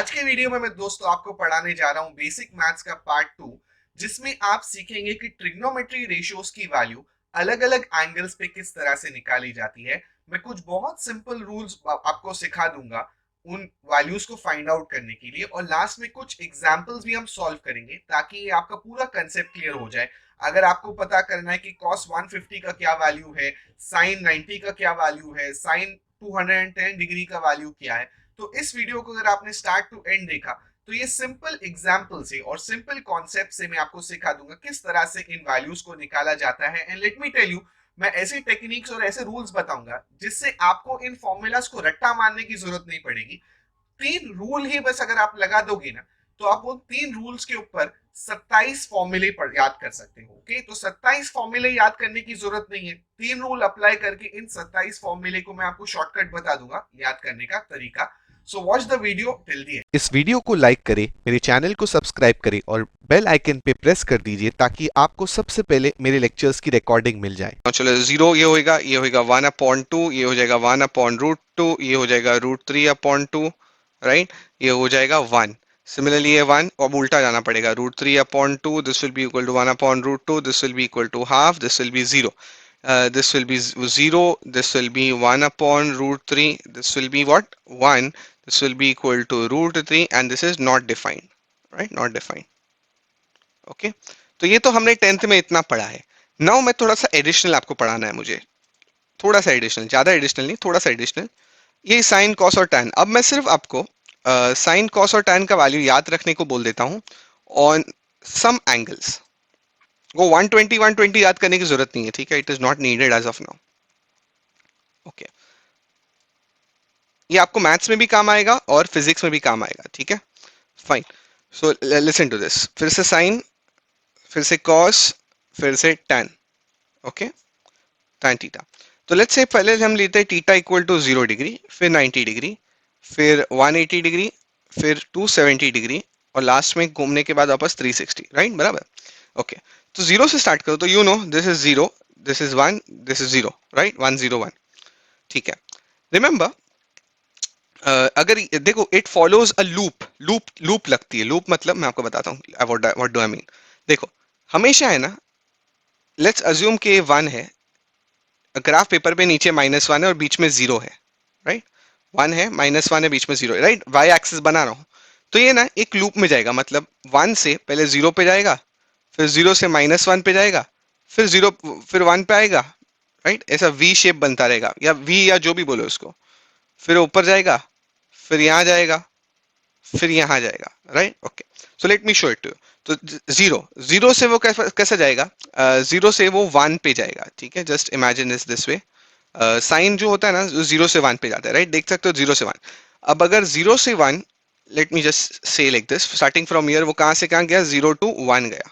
आज के वीडियो में मैं दोस्तों आपको पढ़ाने जा रहा हूं बेसिक मैथ्स का पार्ट 2, जिसमें आप सीखेंगे कि ट्रिग्नोमेट्री रेशियोज की वैल्यू अलग अलग एंगल्स पे किस तरह से निकाली जाती है। मैं कुछ बहुत सिंपल रूल्स आपको सिखा दूंगा उन वैल्यूज को फाइंड आउट करने के लिए, और लास्ट में कुछ एग्जांपल्स भी हम सॉल्व करेंगे ताकि ये आपका पूरा कंसेप्ट क्लियर हो जाए। अगर आपको पता करना है कि cos 150 का क्या वैल्यू है, sin 90 का क्या वैल्यू है, sin 210 डिग्री का वैल्यू क्या है, तो इस वीडियो को अगर आपने स्टार्ट टू एंड देखा तो ये सिंपल एग्जांपल से और सिंपल कॉन्सेप्ट से मैं आपको सिखा दूंगा किस तरह से इन वैल्यूज को निकाला जाता है। And let me tell you, मैं ऐसे टेक्निक्स और ऐसे रूल्स बताऊंगा जिससे आपको इन फॉर्मूलाज को रट्टा मारने की जरूरत नहीं पड़ेगी। 3 रूल ही बस अगर आप लगा दोगे ना, तो आप उन 3 रूल्स के ऊपर 27 फॉर्मूले पर याद कर सकते हो। ओके, तो 27 फॉर्मूले याद करने की जरूरत नहीं है। 3 रूल अप्लाई करके इन 27 फॉर्मूले को मैं आपको शॉर्टकट बता दूंगा याद करने का तरीका। So watch the video till the and. इस वीडियो को लाइक करें, मेरे चैनल को सब्सक्राइब करें और बेल आइकन पे प्रेस कर दीजिए ताकि आपको सबसे पहले मेरे लेक्चर्स की रिकॉर्डिंग मिल जाए। चलो जीरो ये होएगा 1/2, ये हो जाएगा 1/√2, ये हो जाएगा √3/2, राइट। ये हो जाएगा 1। सिमिलरली ये 1 अब उल्टा जाना पड़ेगा, √3/2, this will be equal to 1/√2, this will be equal to half, this will be 0, this will be 0, this will be 1/√3, this will be what, 1, this will be equal to √3, and this is not defined, right, not defined. Okay, तो ये तो हमने 10th में इतना पढ़ा है। Now मैं थोड़ा सा एडिशनल आपको पढ़ाना है मुझे, थोड़ा सा एडिशनल, ज्यादा एडिशनल नहीं, थोड़ा सा एडिशनल। ये साइन कॉस और टैन, अब मैं सिर्फ आपको साइन कॉस और टैन का वैल्यू याद रखने को बोल देता हूँ ऑन सम एंगल्स। वो 120 याद करने की जरूरत नहीं है, ठीक है, it is not needed as of now. Okay, ये आपको मैथ्स में भी काम आएगा और फिजिक्स में भी काम आएगा, ठीक है, fine. So listen to this, फिर से साइन, फिर से कॉस, फिर से टैन। Okay, tan theta. तो लेट्स से पहले हम लेते हैं थीटा इक्वल टू 0 डिग्री, फिर 90 डिग्री, फिर 180 डिग्री, फिर 270 डिग्री, और लास्ट में घूमने के बाद वापस 360, राइट, बराबर। ओके, तो जीरो से स्टार्ट करो, तो you know this is 0, this is 1, this is 0, right, 101, ठीक है। रिमेंबर, अगर देखो it follows a loop, loop लगती है। लूप मतलब मैं आपको बताता हूँ व्हाट डू आई मीन। देखो, हमेशा है ना, लेट्स अज्यूम के 1 है, ग्राफ पेपर पे नीचे -1 है और बीच में 0 है, राइट। 1 है, -1 है, बीच में 0 है, राइट, वाई एक्सिस बना रहा हूं। तो ये ना एक लूप में जाएगा, मतलब 1 से पहले 0 पे जाएगा, फिर 0 से -1 पे जाएगा, फिर 0, फिर 1 पे आएगा, राइट। ऐसा वी शेप बनता रहेगा, या वी या जो भी बोलो उसको। फिर ऊपर जाएगा, फिर यहां जाएगा, फिर यहां जाएगा, right. Okay, so let me show it to. तो जीरो, जीरो से वो कैसा जाएगा, जीरो से वो 1 पे जाएगा, ठीक है। Just imagine this way, sine जो होता है ना, 0 से 1 पे जाता है, राइट, देख सकते हो 0 से 1। अब अगर 0 से 1, late me just say like this, starting from year, वो कहां से कहां गया, 0 to 1 गया।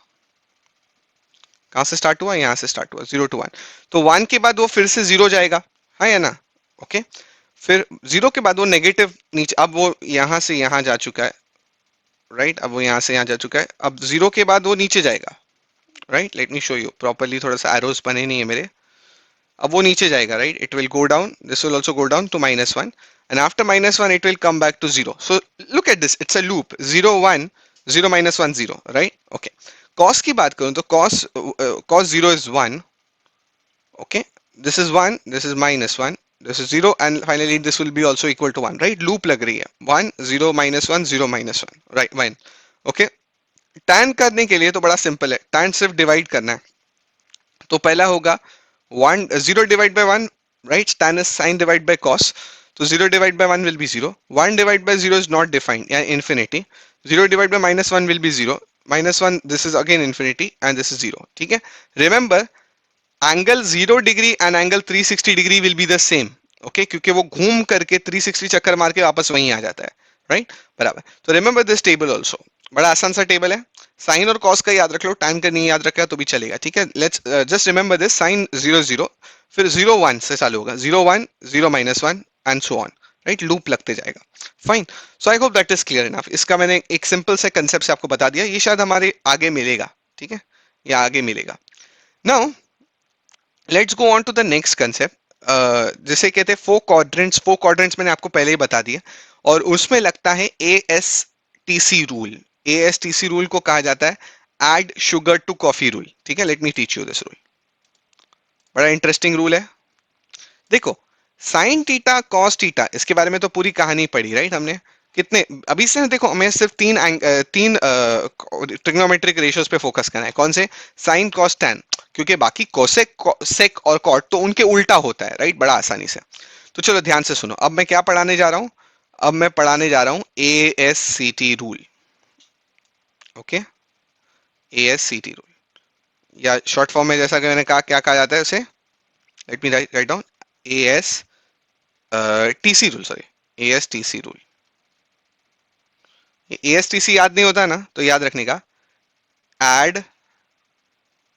कहां से स्टार्ट हुआ, यहां से स्टार्ट हुआ, 0 to 1। तो 1 के बाद वो फिर से 0 जाएगा, हाँ या ना। ओके, फिर 0 के बाद वो नेगेटिव नीचे, अब वो यहां से यहां जा चुका है, राइट, अब वो यहां से यहां जा चुका है। अब 0 के बाद वो नीचे जाएगा, right, late me show you properly, थोड़ा सा एरोस बने नहीं है मेरे। अब वो नीचे जाएगा, right, it will go down, this will also go down to -1, and after -1 it will come back to 0। So look at this, it's a loop, 0 1 0 -1 0, right. Okay, cos की बात करूं तो cos, cos 0 is 1, okay, this is 1, this is -1, this is 0, and finally this will be also equal to 1, right, loop लग रही है, 1 0 -1 0 -1, right, 1। Okay, tan करने के लिए तो बड़ा सिंपल है, tan सिर्फ डिवाइड करना है। तो पहला होगा 1 0 divide by 1, right, tan is sin divide by cos, तो 0 divide by 1 will be 0, 1 divide by 0 is not defined या infinity, 0 divide by -1 will be 0, -1 this is again infinity, and this is 0, ठीक है। Remember, angle 0 degree and angle 360 degree will be the same, okay, क्योंकि वो घूम करके 360 चक्कर मार के वापस वहीं आ जाता है, राइट, बराबर। तो रिमेंबर दिस टेबल ऑल्सो, बड़ा आसान सा टेबल है। साइन और कॉस का याद रख लो, टैन का नहीं याद रखा तो भी चलेगा, ठीक है। Let's just remember this, sine 0 0, फिर 0 1 से चालू होगा, 0 1 0 -1 and so on, right, loop लगते जाएगा, fine. So I hope that is clear enough. इसका मैंने एक सिंपल से कंसेप्ट से आपको बता दिया, ये शायद हमारे आगे मिलेगा, ठीक है, या आगे मिलेगा। Now let's go on to the next concept, जिसे कहते हैं फोर क्वाड्रेंट्स मैंने आपको पहले ही बता दिया, और उसमें लगता है ASTC रूल। ASTC रूल को कहा जाता है add sugar to coffee rule. ठीक है, let me teach you this rule. बड़ा इंटरेस्टिंग रूल है। देखो, साइन थीटा कॉस थीटा, इसके बारे में तो पूरी कहानी पढ़ी, राइट हमने। कितने अभी से देखो, हमें सिर्फ तीन ट्रिग्नोमेट्रिक रेशियोज पे फोकस करना है। कौन से? साइन कॉस टैन, क्योंकि बाकी कोसेक सेक और कॉट तो उनके उल्टा होता है, राइट, बड़ा आसानी से। तो चलो ध्यान से सुनो, अब मैं क्या पढ़ाने जा रहा हूं। अब मैं पढ़ाने जा रहा हूं ASCT rule. Okay, ASCT rule, या शॉर्ट फॉर्म में जैसा कि मैंने कहा, क्या कहा जाता है उसे? Let me write down. A S TC rule, sorry, ASTC rule. ASTC याद नहीं होता ना, तो याद रखने का, add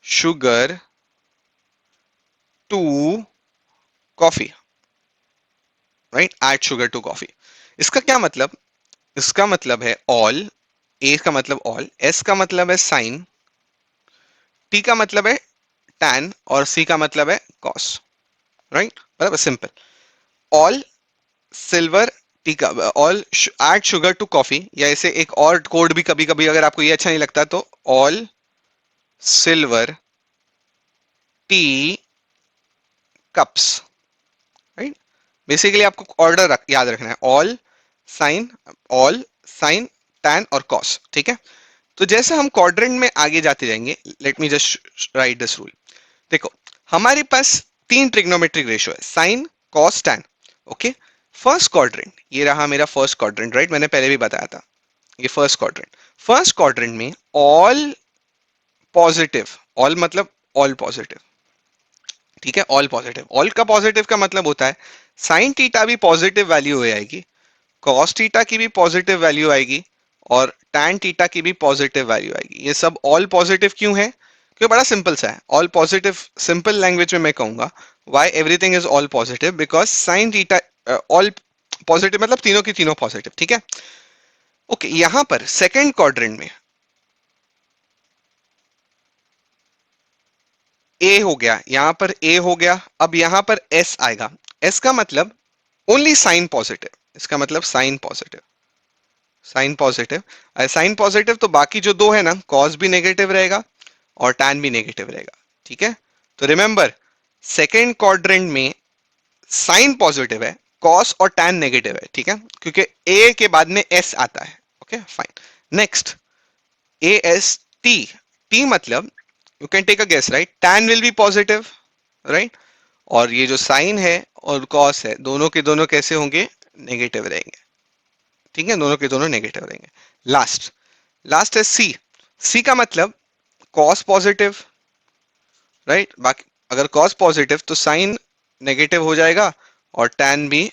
sugar to coffee, right, add sugar to coffee. इसका क्या मतलब? इसका मतलब है ऑल। ए का मतलब ऑल, एस का मतलब है साइन, टी का मतलब है टैन, और सी का मतलब है कॉस, राइट, बराबर सिंपल। ऑल सिल्वर टी का, all add sugar to coffee, या इसे एक और कोड भी कभी कभी, अगर आपको ये अच्छा नहीं लगता तो all silver tea cups, right. Basically आपको ऑर्डर याद रखना है, all sine, all sine tan और कॉस। ठीक है, तो जैसे हम क्वाड्रेंट में आगे जाते जाएंगे, late me just right this rule. देखो, हमारे पास तीन ट्रिग्नोमेट्रिक रेशियो है, sine cos tan. Okay, first quadrant, ये रहा मेरा फर्स्ट क्वाड्रेंट, राइट, मैंने पहले भी बताया था, ये फर्स्ट क्वाड्रेंट। फर्स्ट क्वाड्रेंट में ऑल पॉजिटिव, ऑल मतलब ऑल पॉजिटिव। ठीक है, ऑल पॉजिटिव। ऑल का पॉजिटिव का मतलब होता है साइन थीटा भी पॉजिटिव वैल्यू हो जाएगी, कॉस थीटा की भी पॉजिटिव वैल्यू आएगी, और टैन थीटा की भी पॉजिटिव वैल्यू आएगी। ये सब ऑल पॉजिटिव क्यों है? क्योंकि बड़ा सिंपल सा है, ऑल पॉजिटिव। सिंपल लैंग्वेज में मैं कहूंगा, why everything is all positive, because sine theta, all positive मतलब तीनों की तीनों पॉजिटिव। ठीक है, ओके, यहां पर सेकंड क्वाड्रेंट में ए हो गया, यहां पर ए हो गया, अब यहां पर एस आएगा। एस का मतलब ओनली साइन पॉजिटिव, इसका मतलब sine positive, sine positive. Sine positive तो बाकी जो दो है ना, कॉस भी नेगेटिव रहेगा और टैन भी नेगेटिव रहेगा। ठीक है, तो रिमेंबर, सेकेंड क्वाड्रेंट में साइन पॉजिटिव है, कॉस और टैन नेगेटिव है। ठीक है, क्योंकि ए के बाद में एस आता है। Okay fine, next AST, T मतलब you can take a guess, right, tan will be positive, right, और ये जो साइन है और कॉस है, दोनों के दोनों कैसे होंगे? नेगेटिव रहेंगे। ठीक है, दोनों के दोनों नेगेटिव रहेंगे। लास्ट, लास्ट है सी। सी का मतलब कॉस पॉजिटिव, राइट, बाकी अगर कॉस पॉजिटिव तो साइन नेगेटिव हो जाएगा और टैन भी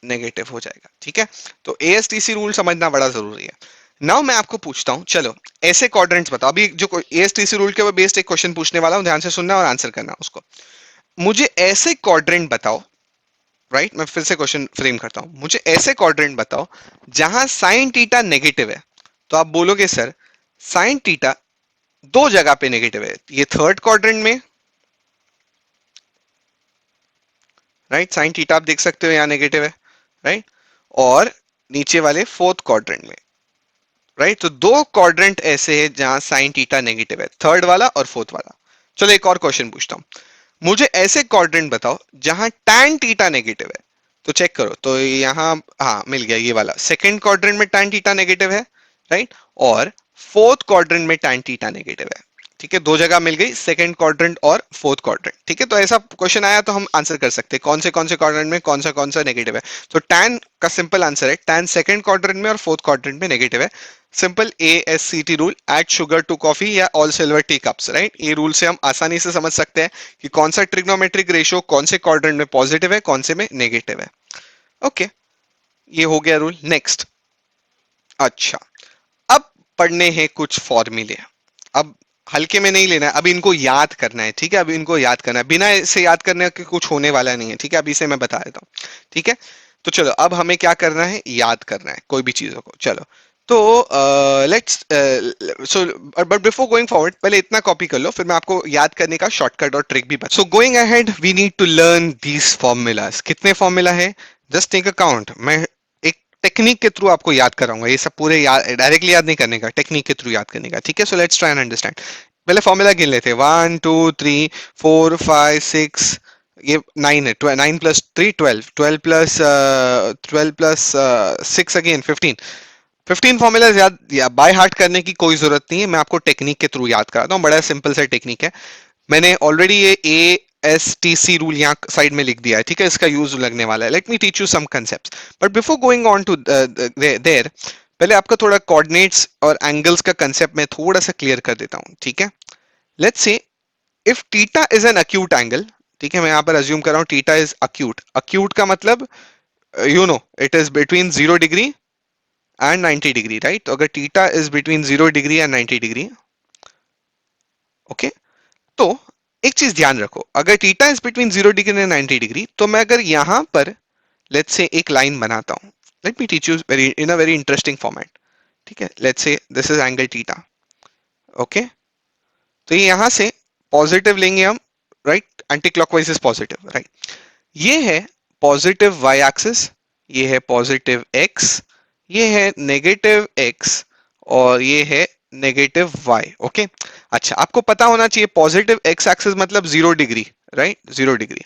नेगेटिव हो जाएगा। ठीक है, तो ASTC रूल समझना बड़ा जरूरी है। नाउ मैं आपको पूछता हूं, चलो ऐसे क्वाड्रेंट्स बताओ। अभी जो ASTC रूल के ऊपर बेस्ड एक क्वेश्चन पूछने वाला हूं, ध्यान से सुनना और आंसर करना उसको। मुझे ऐसे क्वाड्रेंट बताओ, राइट, मैं फिर से क्वेश्चन फ्रेम करता हूं, मुझे ऐसे क्वाड्रेंट बताओ जहां साइन थीटा नेगेटिव है। तो आप बोलोगे सर, साइन थीटा दो जगह पे नेगेटिव है, ये थर्ड क्वाड्रेंट में, राइट, साइन थीटा आप देख सकते हो यहाँ नेगेटिव है, राइट, और नीचे वाले फोर्थ क्वाड्रेंट में, राइट। तो दो क्वाड्रेंट ऐसे हैं जहां साइन थीटा नेगेटिव है, थर्ड वाला और फोर्थ वाला। चलो एक और क्वेश्चन पूछता हूं, मुझे ऐसे क्वाड्रेंट बताओ जहां टैन थीटा नेगेटिव है। तो चेक करो, तो यहां, हाँ मिल गया, ये वाला सेकंड क्वाड्रेंट में टैन थीटा नेगेटिव है, राइट, और फोर्थ क्वाड्रेंट में टैन थीटा नेगेटिव है। ठीक है, दो जगह मिल गई, सेकंड क्वाड्रेंट और फोर्थ क्वाड्रेंट। ठीक है, तो ऐसा क्वेश्चन आया तो हम आंसर कर सकते हैं कौन से क्वाड्रेंट में कौन सा नेगेटिव है। तो टैन का सिंपल आंसर है, टैन सेकंड क्वाड्रेंट में और फोर्थ क्वाड्रेंट में नेगेटिव है। Simple ASCT rule, add sugar to coffee या all silver tea cups, right. ये रूल से हम आसानी से समझ सकते हैं कि कौन सा ट्रिग्नोमेट्रिक रेशियो कौन से क्वाड्रेंट में पॉजिटिव है, कौन से में नेगेटिव है। ओके, ये हो गया रूल। नेक्स्ट, अच्छा, अब पढ़ने हैं कुछ फॉर्मूले। अब हल्के में नहीं लेना है, अब इनको याद करना है। ठीक है, अब इनको याद करना है, बिना इसे याद करने के कुछ होने वाला नहीं है। ठीक है, अभी इसे मैं बता देता हूँ। ठीक है, तो चलो अब हमें क्या करना है, याद करना है कोई भी चीजों को। चलो, तो let's so but before going forward पहले इतना कॉपी कर लो, फिर मैं आपको याद करने का शॉर्टकट और ट्रिक भी बता। So going ahead we need to learn these formulas. कितने फॉर्मूला है, जस्ट टेक अकाउंट। मैं एक टेक्निक के थ्रू आपको याद कराऊंगा, ये सब पूरे याद डायरेक्टली याद नहीं करने का, टेक्निक के थ्रू याद करने का, ठीक है। So let's try and understand. पहले फॉर्मूला गिन लेते हैं, 1 2 3 4 5 6, ये 9 है, 9 + 3 12, 12 + 6 अगेन 15। 15 फॉर्मूलाज याद या बाय हार्ट करने की कोई जरूरत नहीं है, मैं आपको टेक्निक के थ्रू याद कराता हूँ। बड़ा सिंपल सा टेक्निक है, मैंने ऑलरेडी ये ASTC रूल यहाँ साइड में लिख दिया है, ठीक है। इसका यूज लगने वाला है। Let me teach you some concept, but before going on to there पहले आपका थोड़ा कोऑर्डिनेट्स और एंगल्स का कंसेप्ट मैं थोड़ा सा क्लियर कर देता हूँ, ठीक है। Let's say if theta is an acute angle, ठीक है, मैं यहाँ पर अज्यूम कर रहा हूँ थीटा इज अक्यूट। अक्यूट का मतलब you know it is between 0 degree and 90 degree, right. तो अगर theta is between 0 degree and 90 degree, okay, तो एक चीज ध्यान रखो, अगर theta is between 0 degree and 90 degree, तो मैं अगर यहां पर लेट्स से एक लाइन बनाता हूं, late me teach you very in a very interesting format, ठीक है। Let's say this is angle theta, okay. तो ये यहां से पॉजिटिव लेंगे हम, right, anti clockwise is positive, right. ये है पॉजिटिव वाई एक्सिस, ये है पॉजिटिव एक्स, ये है नेगेटिव एक्स, और ये है नेगेटिव वाई, ओके। अच्छा, आपको पता होना चाहिए पॉजिटिव एक्स एक्सिस मतलब 0 डिग्री, राइट, 0 डिग्री।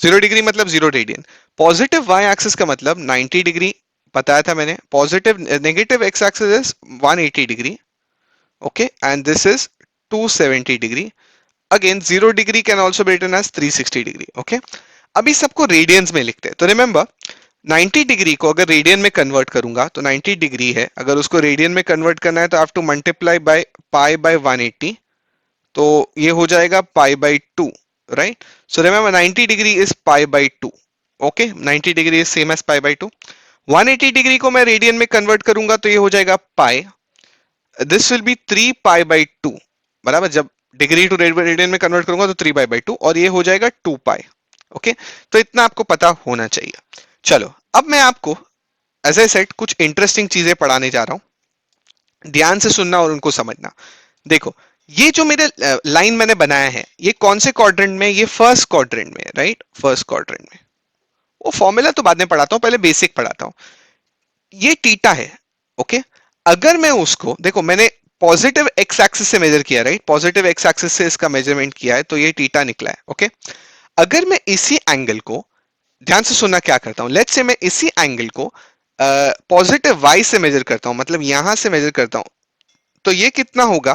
0 डिग्री मतलब 0 रेडियन। पॉजिटिव वाई एक्सिस का मतलब 90 डिग्री, बताया था मैंने। Positive negative x axis is 180 degree, okay, and this is 270 degree. Again 0 degree can also be written as 360 degree, okay. अभी सबको radiance में लिखते हैं, तो रिमेंबर 90 डिग्री को अगर रेडियन में कन्वर्ट करूंगा तो 90 डिग्री है, अगर उसको रेडियन में कन्वर्ट करना है तो I have to multiply by pi by 180, तो ये हो जाएगा pi by 2, right. So remember 90 degree is pi by 2, okay. 90 degree is same as pi by 2। 180 degree को मैं रेडियन में कन्वर्ट करूंगा तो ये हो जाएगा pi, this will be 3 pi by 2, बराबर। जब डिग्री टू रेडियन में कन्वर्ट करूंगा तो 3 पाई बाय 2, और ये हो जाएगा 2 पाई, ओके। तो इतना आपको पता होना चाहिए। चलो, अब मैं आपको एज ए सेट कुछ इंटरेस्टिंग चीजें पढ़ाने जा रहा हूं, ध्यान से सुनना और उनको समझना। देखो, ये जो मेरे लाइन मैंने बनाया है, ये कौन से क्वाड्रेंट में, ये फर्स्ट क्वाड्रेंट में, राइट, फर्स्ट क्वाड्रेंट में। वो फॉर्मूला तो बाद में पढ़ाता हूं, पहले बेसिक पढ़ाता हूं। ये थीटा है, ओके। अगर मैं उसको देखो, मैंने पॉजिटिव एक्स एक्सिस से मेजर किया, राइट, पॉजिटिव एक्स एक्सिस से इसका मेजरमेंट किया है, तो ये थीटा निकला है, ओके। अगर मैं इसी एंगल को, ध्यान से सुनना क्या करता हूं, लेट्स से मैं इसी एंगल को पॉजिटिव वाई से मेजर करता हूं, मतलब यहां से मेजर करता हूं, तो ये कितना होगा,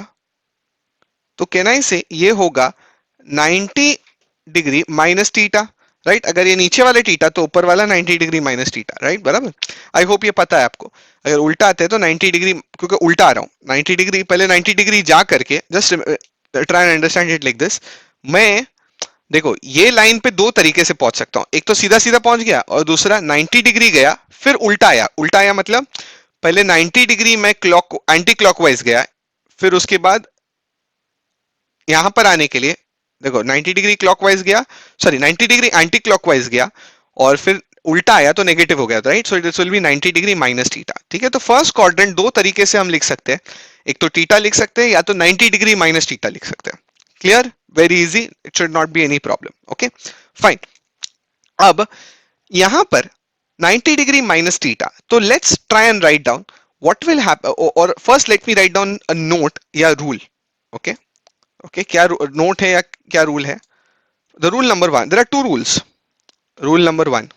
तो कहना ही से ये होगा 90 डिग्री माइनस थीटा, राइट। अगर ये नीचे वाले थीटा तो ऊपर वाला 90 डिग्री माइनस थीटा, राइट, बराबर। आई होप ये पता है आपको। अगर उल्टा आते हैं तो 90 डिग्री, क्योंकि उल्टा आ रहा हूं 90 डिग्री, पहले 90 डिग्री जा करके just try and understand it like this. मैं देखो, ये लाइन पे दो तरीके से पहुंच सकता हूं, एक तो सीधा सीधा पहुंच गया, और दूसरा 90 डिग्री गया फिर उल्टा आया। उल्टा आया मतलब पहले 90 डिग्री में क्लॉक एंटी क्लॉकवाइज गया, फिर उसके बाद यहां पर आने के लिए देखो 90 डिग्री क्लॉकवाइज गया, सॉरी 90 डिग्री एंटी क्लॉकवाइज गया, और फिर उल्टा आया तो नेगेटिव हो गया, right. So this will B 90 degree minus theta, ठीक है। तो फर्स्ट क्वाड्रेंट दो तरीके से हम लिख सकते हैं, एक तो थीटा लिख सकते हैं, या तो 90 डिग्री माइनस थीटा लिख सकते हैं। Clear, very easy, it should not be any problem, okay, fine. अब यहां पर 90 डिग्री माइनस थीटा, तो let's try and write down what will happen, और first let me write down a note या rule, okay. Okay, क्या note है या क्या रूल है। The rule number one, there are two rules. Rule number one,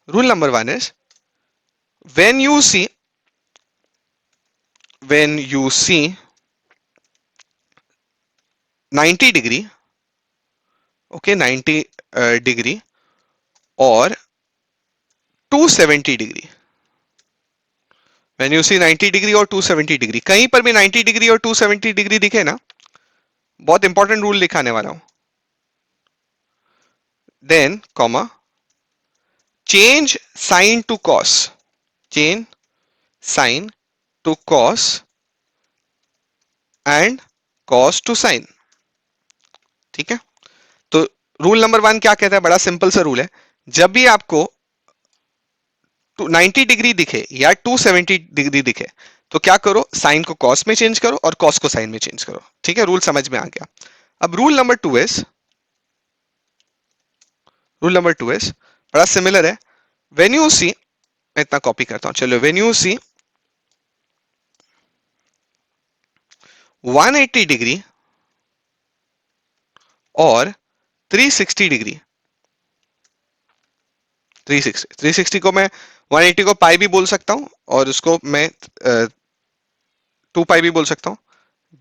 rule number one is when you see when you see 90 degree, okay, 90 degree और 270 degree, when you see 90 degree और 270 degree, कहीं पर भी 90 degree और 270 degree दिखे ना, बहुत important rule लिखाने वाला हूं, then comma change sin to cos, change sin to cos and cos to sin, ठीक है। तो रूल नंबर वन क्या कहता है, बड़ा सिंपल सा रूल है, जब भी आपको 90 डिग्री दिखे या 270 डिग्री दिखे तो क्या करो, साइन को कॉस में चेंज करो और कॉस को साइन में चेंज करो। ठीक है, रूल समझ में आ गया। अब रूल नंबर 2 इज बड़ा सिमिलर है। व्हेन यू सी, मैं इतना कॉपी करता हूं, चलो, व्हेन यू सी 180 डिग्री और 360 डिग्री, 360 को मैं 180 को पाई भी बोल सकता हूं और उसको मैं 2 पाई भी बोल सकता हूं।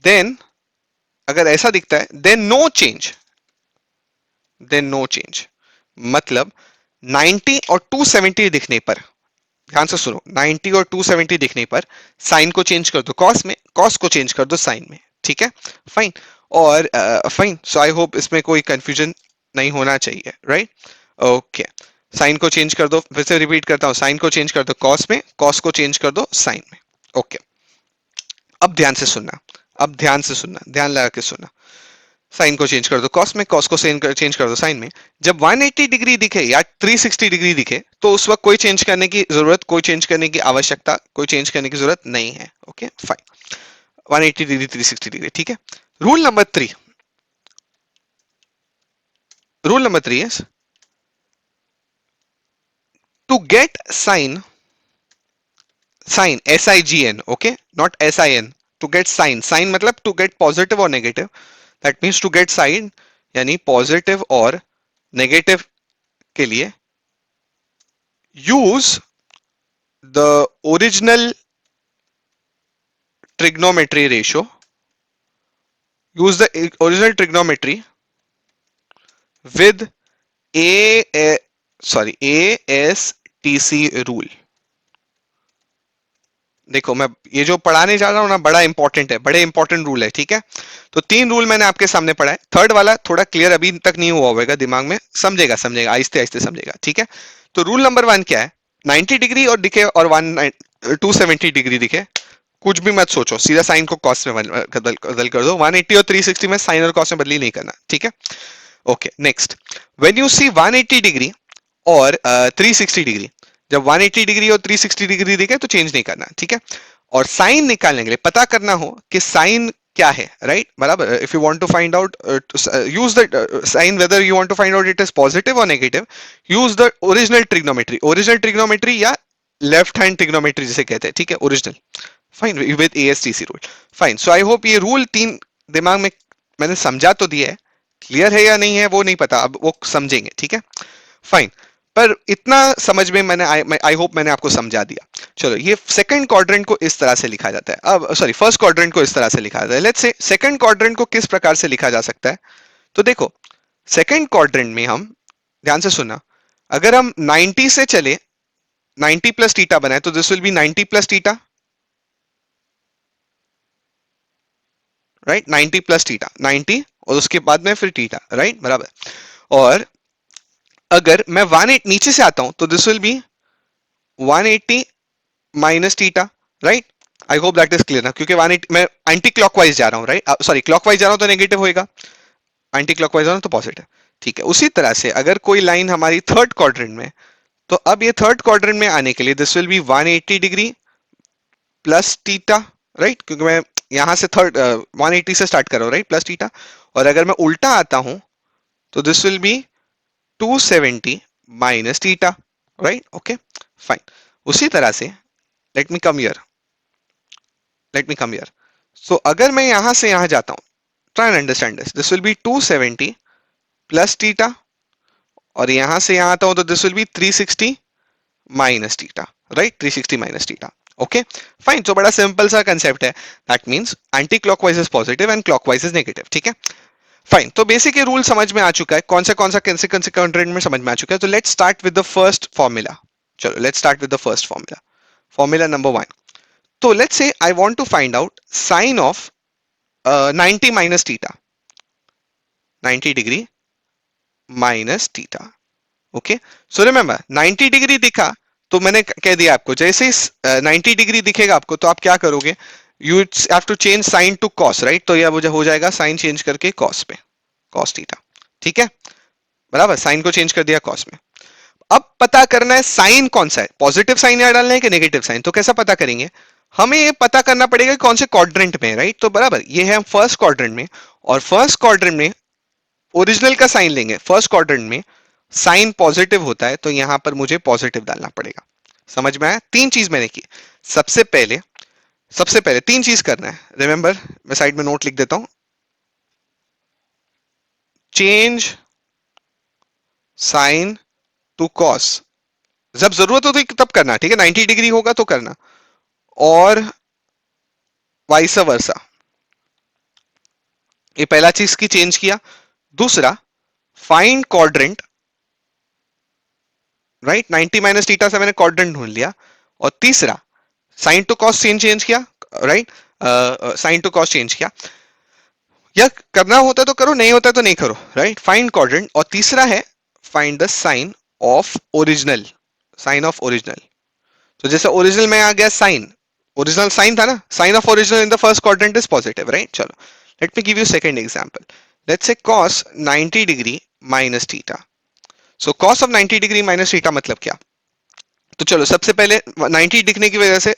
देन अगर ऐसा दिखता है देन नो चेंज, मतलब 90 और 270 दिखने पर, ध्यान से सुनो, 90 और 270 दिखने पर साइन को चेंज कर दो कॉस में, कॉस को चेंज कर दो साइन में। ठीक है, फाइन। और फाइन, सो आई होप इसमें कोई कंफ्यूजन नहीं होना चाहिए, राइट? ओके, साइन को चेंज कर दो, फिर से रिपीट करता हूं, साइन को चेंज कर दो कॉस में, कॉस को चेंज कर दो साइन में। ओके, अब ध्यान से सुनना, ध्यान लगा के सुनना। साइन को चेंज कर दो कॉस में, कॉस को चेंज कर दो साइन में। जब 180 डिग्री दिखे या 360 डिग्री दिखे तो उस वक्त कोई चेंज करने की जरूरत, कोई चेंज करने की आवश्यकता, कोई चेंज करने की जरूरत नहीं है। Okay, fine. 180 डिग्री, 360 डिग्री, ठीक है। Rule number 3 is to get sine SIGN, okay, not SIN, to get sign मतलब टू गेट पॉजिटिव और negative, that means to get sign यानी पॉजिटिव और नेगेटिव के लिए use the original trigonometry ratio, use the original trigonometry with ASTC rule। देखो, मैं ये जो पढ़ाने जा रहा हूं ना, बड़ा इंपॉर्टेंट है, बड़े इंपॉर्टेंट रूल है, ठीक है। तो 3 रूल मैंने आपके सामने पढ़ा है, थर्ड वाला थोड़ा क्लियर अभी तक नहीं हुआ होगा दिमाग में, समझेगा आहिस्ते आहिस्ते समझेगा, ठीक है। तो रूल नंबर 1 क्या है, 90 डिग्री और दिखे और 270 डिग्री दिखे, कुछ भी मत सोचो, सीधा साइन को कॉस में बदल कर दो। 180 और 360 में साइन और कॉस में बदली नहीं करना, ठीक है। Okay, next, when you see 180 degree और 360 डिग्री, जब 180 डिग्री और 360 डिग्री दिखे तो चेंज नहीं करना, ठीक है। और साइन निकालने के लिए पता करना हो कि साइन क्या है, राइट, बराबर। If you want to find out, use the sine, whether you want to find out it is positive और negative, use the original trigonometry या लेफ्ट हैंड ट्रिग्नोमेट्री जिसे कहते हैं, ठीक है, original, fine, with ASTC rule, fine. So I hope ये rule 3 दिमाग में मैंने समझा तो दिया है, क्लियर है या नहीं है वो नहीं पता, अब वो समझेंगे, ठीक है, फाइन। पर इतना समझ में आई होप मैंने आपको समझा दिया। चलो, ये सेकंड क्वाड्रेंट को इस तरह से लिखा जाता है, अब सॉरी, फर्स्ट क्वाड्रेंट को इस तरह से लिखा जाता है। लेट्स से सेकंड क्वाड्रेंट को किस प्रकार से लिखा जा सकता है, तो देखो, सेकंड क्वाड्रेंट में हम, ध्यान से सुनना, अगर हम 90 से चले, 90 प्लस थीटा बनाए तो this will B 90 plus theta, right, 90 plus theta, 90 और उसके बाद में फिर थीटा, राइट, बराबर। और अगर मैं 180 नीचे से आता हूं तो this will B 180 minus theta, right. I hope that is clear ना, क्योंकि 180 मैं एंटी क्लॉकवाइज जा रहा हूं, राइट, सॉरी, क्लॉकवाइज जा रहा हूं तो नेगेटिव होएगा, एंटी क्लॉकवाइज जा रहा हूं तो पॉजिटिव, ठीक है। उसी तरह से अगर कोई लाइन हमारी थर्ड क्वाड्रेंट में, तो अब ये थर्ड क्वाड्रेंट में आने के लिए this will B 180 degree plus theta, right, क्योंकि मैं यहां से 180 से स्टार्ट कर रहा हूं, राइट, प्लस थीटा। और अगर मैं उल्टा आता हूं तो this will B 270 minus theta, right, okay, fine. उसी तरह से लेट मी कम हियर, सो अगर मैं यहां से यहां जाता हूं, try and understand this will B 270 plus theta, और यहां से यहां आता हूं तो this will B 360 minus theta, right, 360 minus theta, okay, fine. तो बड़ा सिंपल सा कंसेप्ट है, that means anti clockwise is positive and clockwise is negative, ठीक है, फाइन। तो बेसिक ये रूल समझ में आ चुका है, कौन सा कैसे कंसेक्वेंट में समझ में आ चुका है। तो let's start with the first formula, चलो let's start with the first formula, formula number 1। तो let's say I want to find out sine of 90 minus theta, 90 degree minus theta, okay. So remember 90 degree दिखा तो मैंने कह दिया आपको, जैसे 90 degree दिखेगा आपको तो आप क्या करोगे, you have to change sine to cos, right. तो यह हो जाएगा साइन चेंज करके कॉस पे, कॉस थीटा, ठीक है, बराबर, साइन को चेंज कर दिया कॉस में। अब पता करना है साइन कौन सा है, पॉजिटिव साइन यहाँ डालना है कि नेगेटिव साइन। तो कैसा पता करेंगे, हमें ये पता करना पड़ेगा कि कौन से क्वाड्रेंट में है, राइट। तो बराबर ये है फर्स्ट क्वाड्रेंट में, और फर्स्ट क्वाड्रेंट में ओरिजिनल का साइन लेंगे। फर्स्ट क्वाड्रेंट में साइन पॉजिटिव होता है तो यहां पर मुझे पॉजिटिव डालना पड़ेगा। समझ में आया? तीन चीज मैंने की। सबसे पहले तीन चीज करना है, रिमेंबर, मैं साइड में नोट लिख देता हूं। चेंज साइन टू कॉस, जब जरूरत हो तो तब करना, ठीक है, 90 डिग्री होगा तो करना, और वाइस वर्सा। ये पहला चीज की चेंज किया। दूसरा, find quadrant, right, 90 minus theta से मैंने क्वाड्रेंट ढूंढ लिया। और तीसरा, साइन टू कॉस चेंज किया, right, sign to cos change किया। या करना होता है तो करो, नहीं होता है तो नहीं करो, राइट। फाइंड क्वाड्रेंट, और तीसरा है find the sign of original, sign of original. तो जैसे ओरिजिनल में आ गया साइन, ओरिजिनल साइन था ना, sine of original in the first quadrant is positive, right. चलो let me give you second example. Let's say cos 90 degree minus theta. So cos of 90 degree minus theta मतलब क्या? तो चलो सबसे पहले 90 दिखने की वजह से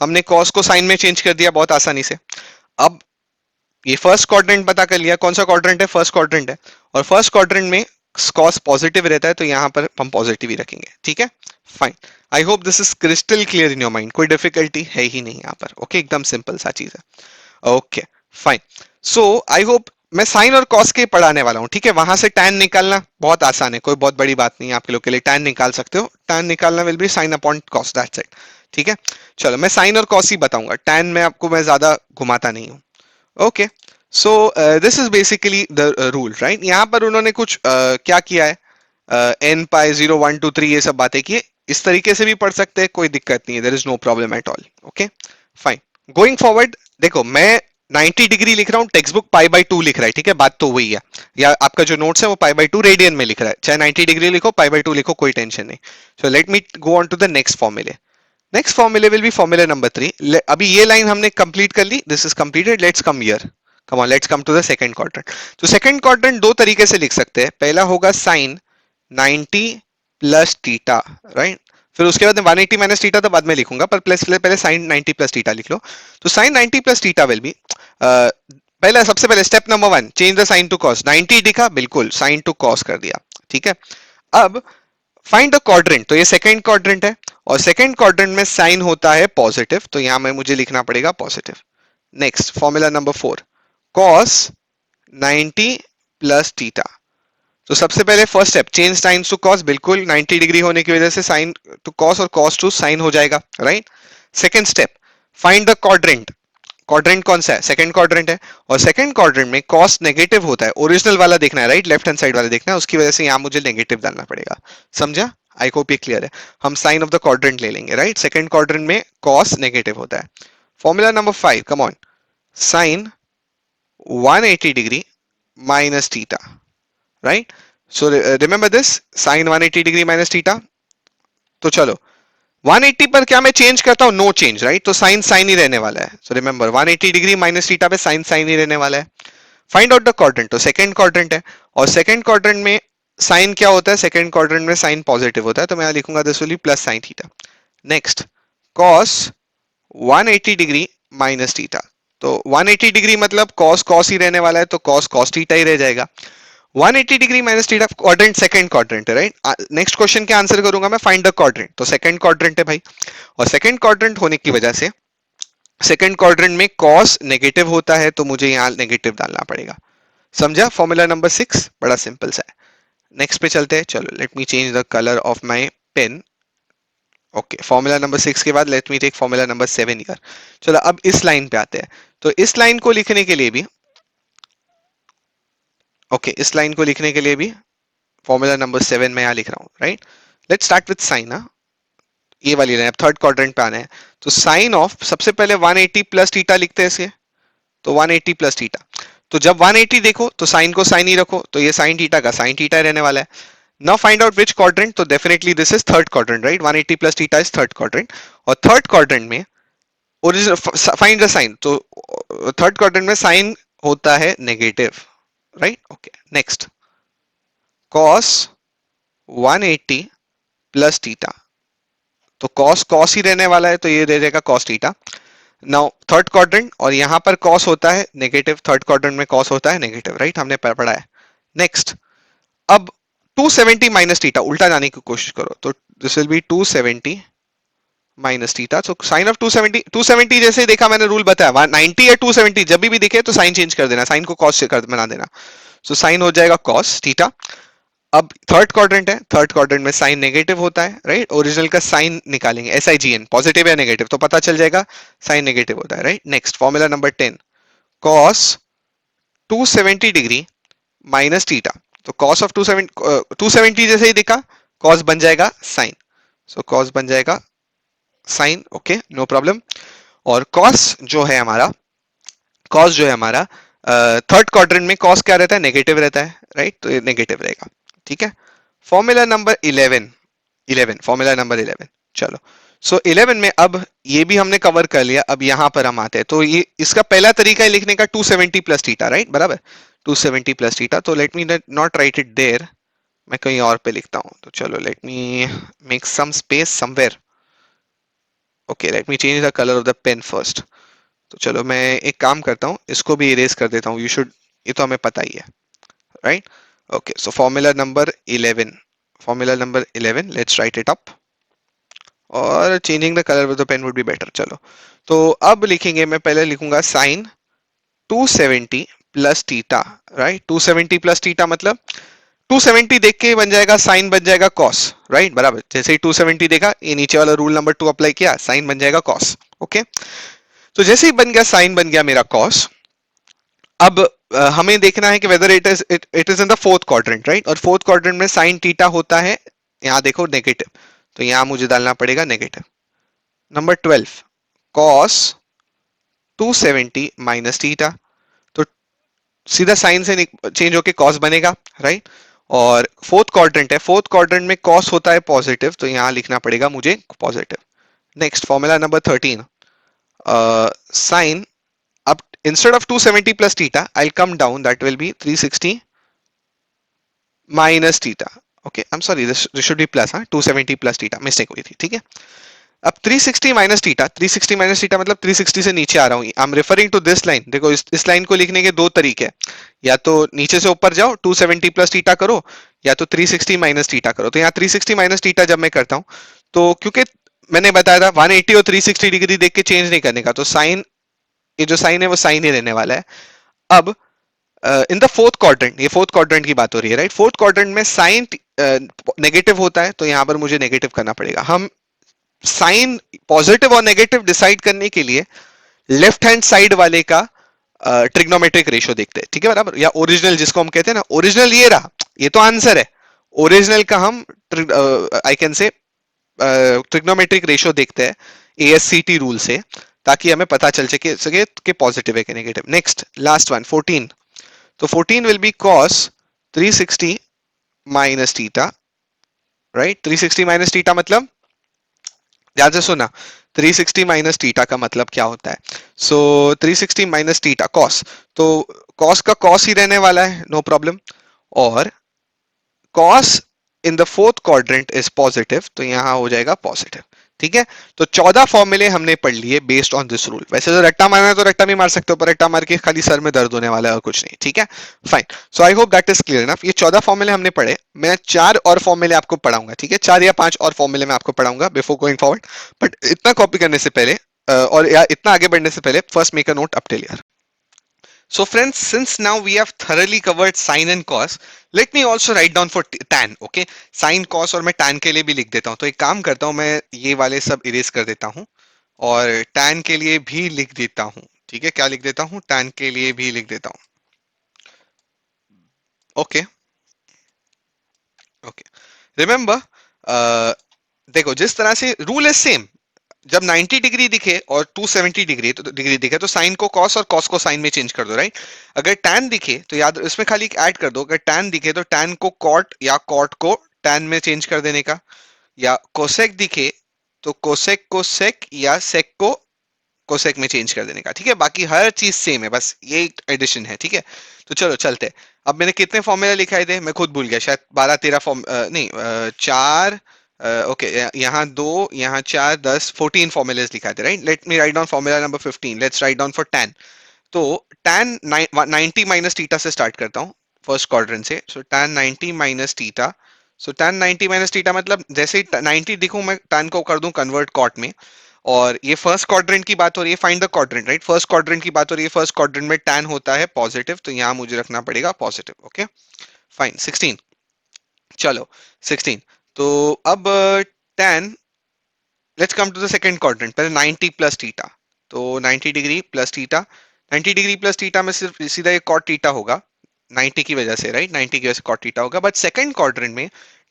हमने cos को साइन में चेंज कर दिया बहुत आसानी से। अब ये फर्स्ट क्वाड्रेंट पता कर लिया, कौन सा क्वाड्रेंट है, फर्स्ट क्वाड्रेंट है, और फर्स्ट क्वाड्रेंट में cos पॉजिटिव रहता है तो यहां पर हम पॉजिटिव ही रखेंगे, ठीक है, fine. I hope this is crystal clear in your mind, कोई डिफिकल्टी है ही नहीं यहाँ पर, ओके, एकदम सिंपल सा चीज है, okay fine. So I hope, मैं साइन और कॉस के पढ़ाने वाला हूँ, ठीक है। वहां से टैन निकालना बहुत आसान है, कोई बहुत बड़ी बात नहीं है आपके लोग के लिए, टैन निकाल सकते हो, टैन निकालना will be sine upon cos, that's it, ठीक है। चलो मैं साइन और कॉस ही बताऊंगा, टैन में आपको मैं ज्यादा घुमाता नहीं हूँ, okay. So this is basically the rule, right. यहाँ पर उन्होंने कुछ क्या किया है, एन पाई 0 1 2 3 ये सब बातें की है। इस तरीके से भी पढ़ सकते हैं, कोई दिक्कत नहीं है, there is no problem at all, okay fine. Going forward, देखो मैं 90 डिग्री लिख रहा हूँ, टेक्स्ट बुक पाई बाई 2 लिख रहा है, ठीक है, बात तो वही है। या आपका जो नोट्स है वो पाई बाई 2 रेडियन में लिख रहा है, चाहे 90 डिग्री लिखो पाई बाई 2 लिखो, कोई टेंशन नहीं। So let me go on to the next फॉर्मूले। नेक्स्ट फॉर्मूले विल बी फॉर्मूला नंबर 3। अभी ये लाइन हमने कंप्लीट कर ली, this is completed, let's come here, come on, let's come to the second quadrant. तो सेकंड क्वाड्रेंट दो तरीके से लिख सकते हैं, पहला होगा साइन 90 प्लस थीटा, राइट। फिर उसके बाद 180 माइनस थीटा तो बाद में लिखूंगा, पर प्लस पहले साइन 90 प्लस थीटा लिख लो। तो sine 90 plus theta will be, पहला सबसे पहले step number 1, change the sine to cos. 90 दिखा, बिल्कुल साइन टू कॉस कर दिया, ठीक है। अब फाइंड द क्वाड्रेंट, तो ये सेकंड क्वाड्रेंट है, और सेकंड क्वाड्रेंट में साइन होता है पॉजिटिव, तो यहां में मुझे लिखना पड़ेगा positive. Next formula number 4, cos 90 plus theta. तो सबसे पहले first step, change sine to cos, बिल्कुल 90 डिग्री होने की वजह से साइन टू कॉस और कॉस टू साइन हो जाएगा, right. Second step, find the quadrant. Quadrant कौन सा है, सेकंड क्वाड्रेंट है, और सेकंड क्वाड्रेंट में कॉस नेगेटिव होता है, ओरिजिनल वाला देखना है, राइट, लेफ्ट हैंड साइड वाला देखना है, उसकी वजह से यहां मुझे नेगेटिव डालना पड़ेगा, समझा? आई होप ये क्लियर है। हम साइन ऑफ द क्वाड्रेंट ले लेंगे, राइट, सेकंड क्वाड्रेंट में कॉस नेगेटिव होता है। Formula number 5, come on, sine 180 degree minus theta, right. So remember this, sine 180 degree minus theta. तो चलो 180 पर क्या मैं चेंज करता हूं, नो चेंज, राइट, तो साइन साइन ही रहने वाला है। So remember 180 degree minus theta पे साइन साइन ही रहने वाला है। फाइंड आउट द क्वाड्रेंट, तो सेकंड क्वाड्रेंट है, और सेकंड क्वाड्रेंट में साइन क्या होता है, सेकंड क्वाड्रेंट में साइन पॉजिटिव होता है, तो मैं लिखूंगा this will B plus sine theta. Next, cos 180 degree minus theta. तो 180 डिग्री मतलब cos cos ही रहने वाला है, तो cos cos थीटा ही रह जाएगा। 180 degree minus theta quadrant, second quadrant है, राइट। नेक्स्ट क्वेश्चन के आंसर करूंगा मैं, फाइंड द क्वाड्रेंट, तो सेकंड क्वाड्रेंट है भाई, और सेकंड क्वाड्रेंट होने की वजह से सेकंड क्वाड्रेंट में cos नेगेटिव होता है, तो मुझे यहां नेगेटिव डालना पड़ेगा, समझा? फॉर्मूला नंबर 6 बड़ा सिंपल सा है। नेक्स्ट पे चलते हैं, चलो let me change the colour of my pen. Okay, formula number 6 के बाद let me take formula number 7 here. चलो अब इस लाइन पे आते हैं, तो इस लाइन को लिखने के लिए भी, ओके, इस लाइन को लिखने के लिए भी फॉर्मूला नंबर 7 में यहां लिख रहा हूं, right. Let's start with sine, ये वाली लाइन, थर्ड क्वाड्रेंट पे आना है, तो साइन ऑफ, सबसे पहले 180 प्लस थीटा लिखते हैं इसे, तो 180 प्लस थीटा। तो जब 180 देखो तो साइन को साइन ही रखो, तो ये साइन थीटा का साइन थीटा रहने वाला है। Now find out which quadrant, तो definitely this is third quadrant, right, 180 plus theta is third quadrant, और थर्ड क्वाड्रेंट में ओरिजिनल, फाइंड द साइन, तो थर्ड क्वाड्रेंट में साइन होता है negative, right, okay. Next, cos 180 plus theta, तो cos cos ही रहने वाला है, तो ये दे देगा cos theta. Now third quadrant, और यहां पर कॉस होता है नेगेटिव, थर्ड क्वाड्रेंट में कॉस होता है नेगेटिव, राइट, हमने पढ़ा है। नेक्स्ट, अब 270 माइनस थीटा, उल्टा जाने की कोशिश करो, तो this will B 270 minus theta. So sine of 270, 270 जैसे ही देखा मैंने रूल बताया, 190 या 270 जब भी दिखे तो साइन चेंज कर देना, साइन को कॉस से कर बना देना। सो साइन हो जाएगा कॉस थीटा। अब थर्ड क्वाड्रेंट है, थर्ड क्वाड्रेंट में साइन नेगेटिव होता है, राइट, ओरिजिनल का साइन निकालेंगे, SIGN, पॉजिटिव या नेगेटिव, तो पता चल जाएगा साइन नेगेटिव होता है, right. Next formula number 10, cos 270 degree minus theta, तो कॉस ऑफ 270 जैसे ही देखा कॉस बन जाएगा साइन, सो कॉस बन जाएगा साइन, ओके, नो प्रॉब्लम। और कॉस जो है हमारा थर्ड क्वाड्रेंट में कॉस क्या रहता है, नेगेटिव रहता है, राइट, तो ये नेगेटिव रहेगा, ठीक है। फॉर्मूला नंबर 11, 11 फॉर्मूला नंबर 11, चलो। सो 11 में अब ये भी हमने कवर कर लिया, अब यहां पर हम आते हैं, तो ये इसका पहला तरीका है लिखने का 270 प्लस थीटा, राइट, बराबर, 270 प्लस थीटा। तो let me not write it there, मैं कहीं और पे लिखता हूं, तो चलो let me make some space somewhere, okay, let me change the colour of the pen first. तो चलो मैं एक काम करता हूँ, इसको भी इरेज कर देता हूँ, यू शुड, ये तो हमें पता ही है, right. Okay, so formula number 11, formula number 11, let's write it up, और changing the colour with the pen would be better. चलो, तो अब लिखेंगे, मैं पहले लिखूंगा sine 270 plus theta, right, 270 plus theta मतलब 270 देख के बन जाएगा साइन, बन जाएगा कॉस, राइट, बराबर, जैसे ही 270 देखा, ये नीचे वाला रूल नंबर 2 अप्लाई किया, साइन बन जाएगा कॉस, ओके। तो जैसे ही बन गया साइन, बन गया मेरा कॉस। अब हमें देखना है कि whether it is in the fourth quadrant, right, और फोर्थ क्वाड्रेंट में साइन थीटा होता है, यहां देखो नेगेटिव, तो यहां मुझे डालना पड़ेगा negative. Number 12, cos 270 minus theta, तो सीधा साइन से चेंज होके कॉस बनेगा, राइट। और फोर्थ क्वाड्रेंट है, फोर्थ क्वाड्रेंट में कॉस होता है पॉजिटिव, तो यहां लिखना पड़ेगा मुझे positive. Next formula number 13, sine, अब instead of 270 plus theta, I'll come down, that will be 360 minus theta, okay, I'm sorry, this should be plus, हाँ, 270 plus theta, मिस्टेक हुई थी, ठीक है। अब 360 माइनस थीटा, 360 माइनस थीटा मतलब 360 से नीचे आ रहा हूँ, I am referring to this line. देखो इस लाइन को लिखने के दो तरीके हैं, या तो नीचे से ऊपर जाओ 270 प्लस थीटा करो, या तो 360 माइनस थीटा करो। तो यहाँ 360 माइनस थीटा जब मैं करता हूँ, तो क्योंकि मैंने बताया था 180 और 360 डिग्री देख के चेंज नहीं करने का, तो साइन, ये जो साइन है वो साइन ही रहने वाला है। अब इन द फोर्थ क्वाड्रेंट, ये फोर्थ क्वाड्रेंट की बात हो रही है, राइट, फोर्थ क्वाड्रेंट में साइन नेगेटिव होता है, तो यहां पर मुझे नेगेटिव करना पड़ेगा। हम साइन पॉजिटिव और नेगेटिव डिसाइड करने के लिए लेफ्ट हैंड साइड वाले का ट्रिग्नोमेट्रिक रेशियो देखते हैं, ठीक है, बराबर, या ओरिजिनल जिसको हम कहते हैं ना, ओरिजिनल ये रहा, ये तो आंसर है, ओरिजिनल का हम आई कैन से ट्रिग्नोमेट्रिक रेशियो देखते हैं ASCT रूल से, ताकि हमें पता चल सके कि पॉजिटिव है कि नेगेटिव। नेक्स्ट लास्ट वन 14, तो 14 will be cos 360 minus theta, right, 360 minus theta मतलब, ध्यान से सुना, 360 माइनस थीटा का मतलब क्या होता है। सो 360 माइनस थीटा कॉस, तो कॉस का कॉस ही रहने वाला है, नो प्रॉब्लम। और cos in the fourth quadrant is positive, तो यहां हो जाएगा पॉजिटिव, ठीक है। तो 14 फॉर्मूले हमने पढ़ लिए बेस्ड ऑन दिस रूल। वैसे तो रट्टा मारना है तो रट्टा भी मार सकते हो, पर रट्टा मार के खाली सर में दर्द होने वाला है और कुछ नहीं, ठीक है, fine. So I hope that is clear enough. ये 14 फॉर्मूले हमने पढ़े, मैं 4 और फॉर्मूले आपको पढ़ाऊंगा, ठीक है, 4 या 5 और फॉर्मूले मैं आपको पढ़ाऊंगा बिफोर गोइंग फॉरवर्ड। बट इतना कॉपी करने से पहले और या इतना आगे बढ़ने से पहले, first make a note up till here. So friends, since now we have thoroughly covered sine and cos, let me also write down for tan, okay? Sin, cos और मैं tan के लिए भी लिख देता हूँ। तो एक काम करता हूँ, मैं ये वाले सब इरेज कर देता हूँ और tan के लिए भी लिख देता हूँ, ठीक है। क्या लिख देता हूँ, tan के लिए भी लिख देता हूँ, ओके ओके। रिमेंबर, देखो जिस तरह से रूल इज सेम, जब 90 डिग्री दिखे और 270 डिग्री दिखे तो साइन को कॉस और कॉस को साइन में चेंज कर दो, राइट। अगर टैन दिखे तो याद इसमें खाली ऐड कर दो, अगर टैन दिखे तो टैन को कॉट या कॉट को टैन में चेंज कर देने का, या कोसेक दिखे तो कोसेक को सेक या सेक को कोसेक में चेंज कर देने का, ठीक है। बाकी हर चीज सेम है, बस ये एडिशन है, ठीक है। तो चलो चलते हैं। अब मैंने कितने फॉर्मूला लिखाए थे मैं खुद भूल गया, शायद 12-13 फॉर्म नहीं, चार, ओके, यहाँ दो, यहाँ चार, 10, 14 फॉर्मूलाज लिखाए थे, right. Late me write down formula number 15। Let's write down for tan। तो tan 90 माइनस थीटा से स्टार्ट करता हूँ, फर्स्ट क्वाड्रेंट से। सो tan 90 माइनस थीटा। सो tan 90 माइनस थीटा मतलब जैसे ही 90 दिखूं मैं tan को कर दूं कन्वर्ट कॉट में। और ये फर्स्ट क्वाड्रेंट की बात हो रही है, find the quadrant, right. First quadrant की बात हो रही है, फर्स्ट क्वाड्रेंट में tan होता है पॉजिटिव, तो यहाँ मुझे रखना पड़ेगा पॉजिटिव, ओके फाइन। 16, चलो 16। तो अब tan, let's come to the second quadrant. पहले 90 प्लस थीटा, तो 90 degree plus theta. 90 degree plus theta में सिर्फ सीधा एक कॉट थीटा होगा 90 की वजह से, राइट। 90 की वजह से कॉट थीटा होगा। बट सेकंड क्वाड्रेंट में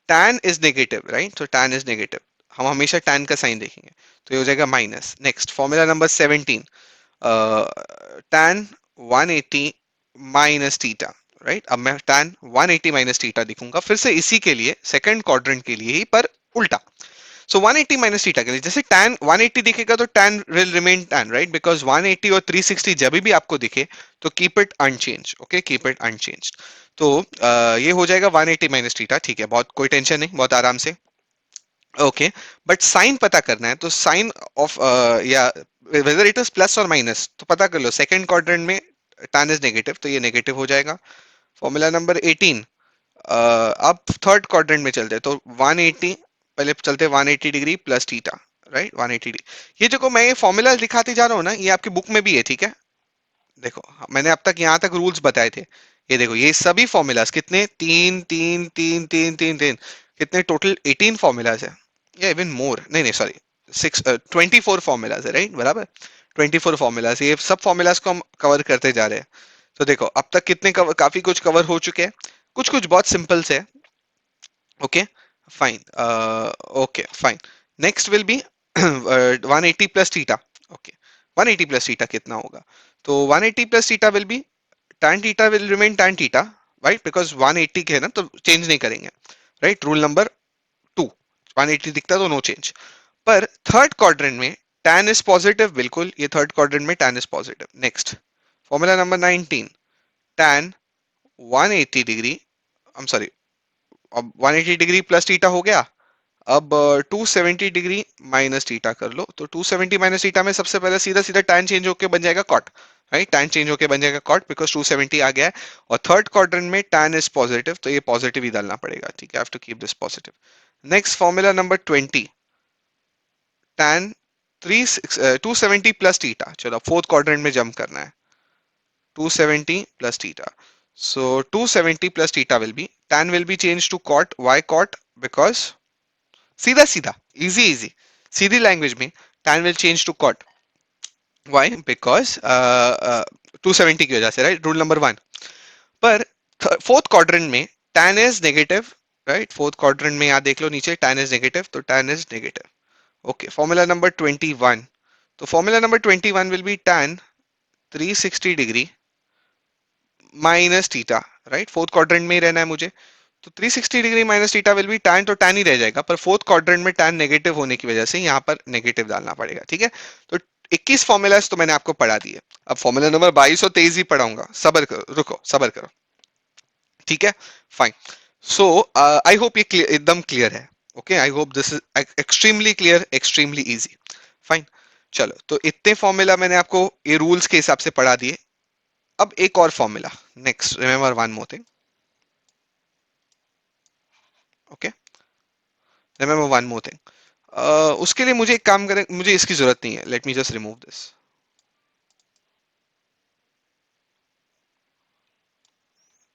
tan इज नेगेटिव, राइट। तो tan इज नेगेटिव, हम हमेशा tan का साइन देखेंगे, तो ये हो जाएगा minus. Next formula number 17, tan 180 minus theta, right. अब मैं tan 180 माइनस थीटा दिखूंगा फिर से इसी के लिए, सेकंड क्वाड्रेंट के लिए ही, पर उल्टा। सो 180 माइनस थीटा के लिए जैसे tan 180 दिखेगा तो tan will remain tan, right. Because 180 और 360 जब भी आपको दिखे तो keep it unchange, okay, keep it unchange. तो ये हो जाएगा 180 माइनस थीटा, ठीक है, बहुत कोई टेंशन नहीं, बहुत आराम से, ओके। बट साइन पता करना है, तो साइन ऑफ या वेदर इट इज प्लस और माइनस तो पता कर लो। सेकंड क्वाड्रेंट में tan इज नेगेटिव, तो ये नेगेटिव हो जाएगा। फॉर्मूला नंबर 18, अब थर्ड क्वाड्रेंट में चलते हैं, तो 180, पहले चलते हैं 180 degree plus theta, right. 180 degree, ये जो मैं ये फॉर्मूला दिखाते जा रहा हूँ ना, ये आपकी बुक में भी है, ठीक है। देखो मैंने अब तक यहाँ तक रूल्स बताए थे, ये देखो ये सभी फॉर्मूलाज कितने, तीन तीन तीन तीन तीन तीन, कितने टोटल 18 फॉर्मूलाज है, या इवन मोर, नहीं नहीं सॉरी, 24 फॉर्मूलाज है, राइट, बराबर। 24 फॉर्मूलाज, ये सब फॉर्मूलाज को हम कवर करते जा रहे हैं। तो देखो अब तक कितने काफी कुछ कवर हो चुके हैं, कुछ कुछ बहुत सिंपल से है, okay fine, okay fine. Next will be 180 plus theta, okay. 180 plus theta कितना होगा, तो 180 plus theta will B tan theta will remain tan theta, right, because 180 के है ना, तो चेंज नहीं करेंगे, राइट। रूल नंबर 2, 180 दिखता तो नो चेंज। पर थर्ड क्वाड्रेंट में tan इज पॉजिटिव, बिल्कुल, ये थर्ड क्वाड्रेंट में tan is positive. Next formula number 19, tan 180 degree, I am sorry, अब 180 डिग्री प्लस थीटा हो गया। अब 270 डिग्री माइनस थीटा कर लो, तो 270 माइनस थीटा में सबसे पहले सीधा सीधा tan चेंज होके बन जाएगा कॉट, राइट। tan चेंज होके बन जाएगा कॉट बिकॉज 270 आ गया है। और थर्ड क्वाड्रेंट में tan इज पॉजिटिव, तो ये पॉजिटिव ही डालना पड़ेगा, ठीक है, I have to keep this positive. Next formula number 20, tan 270 plus theta, चलो फोर्थ क्वाड्रेंट में जंप करना है, 270 plus theta. So 270 plus theta will be, tan will be changed to cot. Why cot? Because सीधा सीधा, easy easy, सीधी language में tan will change to cot. Why? Because 270 की वजह से, राइट, रूल नंबर 1। पर फोर्थ क्वाड्रेंट में tan is negative, right. Fourth quadrant में यहाँ देख लो नीचे, tan is negative, तो tan is negative, okay. Formula number 21, तो formula number 21 will be tan 360 degree minus theta, right. Fourth quadrant में ही रहना है मुझे, तो 360 degree minus theta will B tan, तो tan ही रह जाएगा, पर फोर्थ क्वाड्रेंट में tan नेगेटिव होने की वजह से यहाँ पर नेगेटिव डालना पड़ेगा, ठीक है। तो 21 फॉर्मूलाज तो मैंने आपको पढ़ा दिए, अब फॉर्मूला नंबर 22 और 23 ही पढ़ाऊंगा, सबर करो, रुको सबर करो, ठीक है फाइन। सो आई होप ये एकदम क्लियर है, okay. I hope this is extremely clear, extremely easy, fine. चलो तो इतने फॉर्मूला मैंने आपको ये रूल्स के हिसाब से पढ़ा दिए। अब एक और formula, next remember one more thing, okay, remember one more thing. उसके लिए मुझे एक काम करें, मुझे इसकी जरूरत नहीं है, let me just remove this,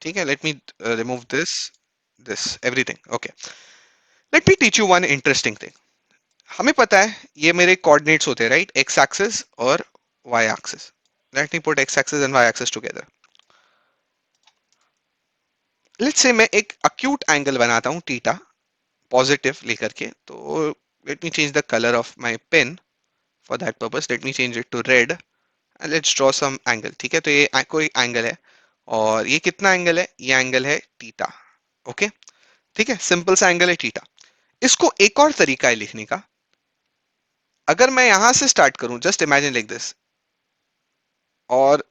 ठीक है। Let me remove this, this everything, okay. Let me teach you one interesting thing. हमें पता है ये मेरे कोऑर्डिनेट्स होते हैं, राइट, एक्स एक्सिस और Y axis. Let me put x axis and Y axis together. Let's say मैं एक अक्यूट एंगल बनाता हूँ थीटा, पॉजिटिव लेकर के, तो let me change the colour of my pen. For that purpose let me change it to red and let's draw some angle, ठीक है। तो ये कोई एंगल है, और ये कितना एंगल है, ये एंगल है थीटा, ओके, ठीक है, सिंपल सा एंगल है थीटा। इसको एक और तरीका है लिखने का, अगर मैं यहां से स्टार्ट करूं, जस्ट इमेजिन लाइक दिस, और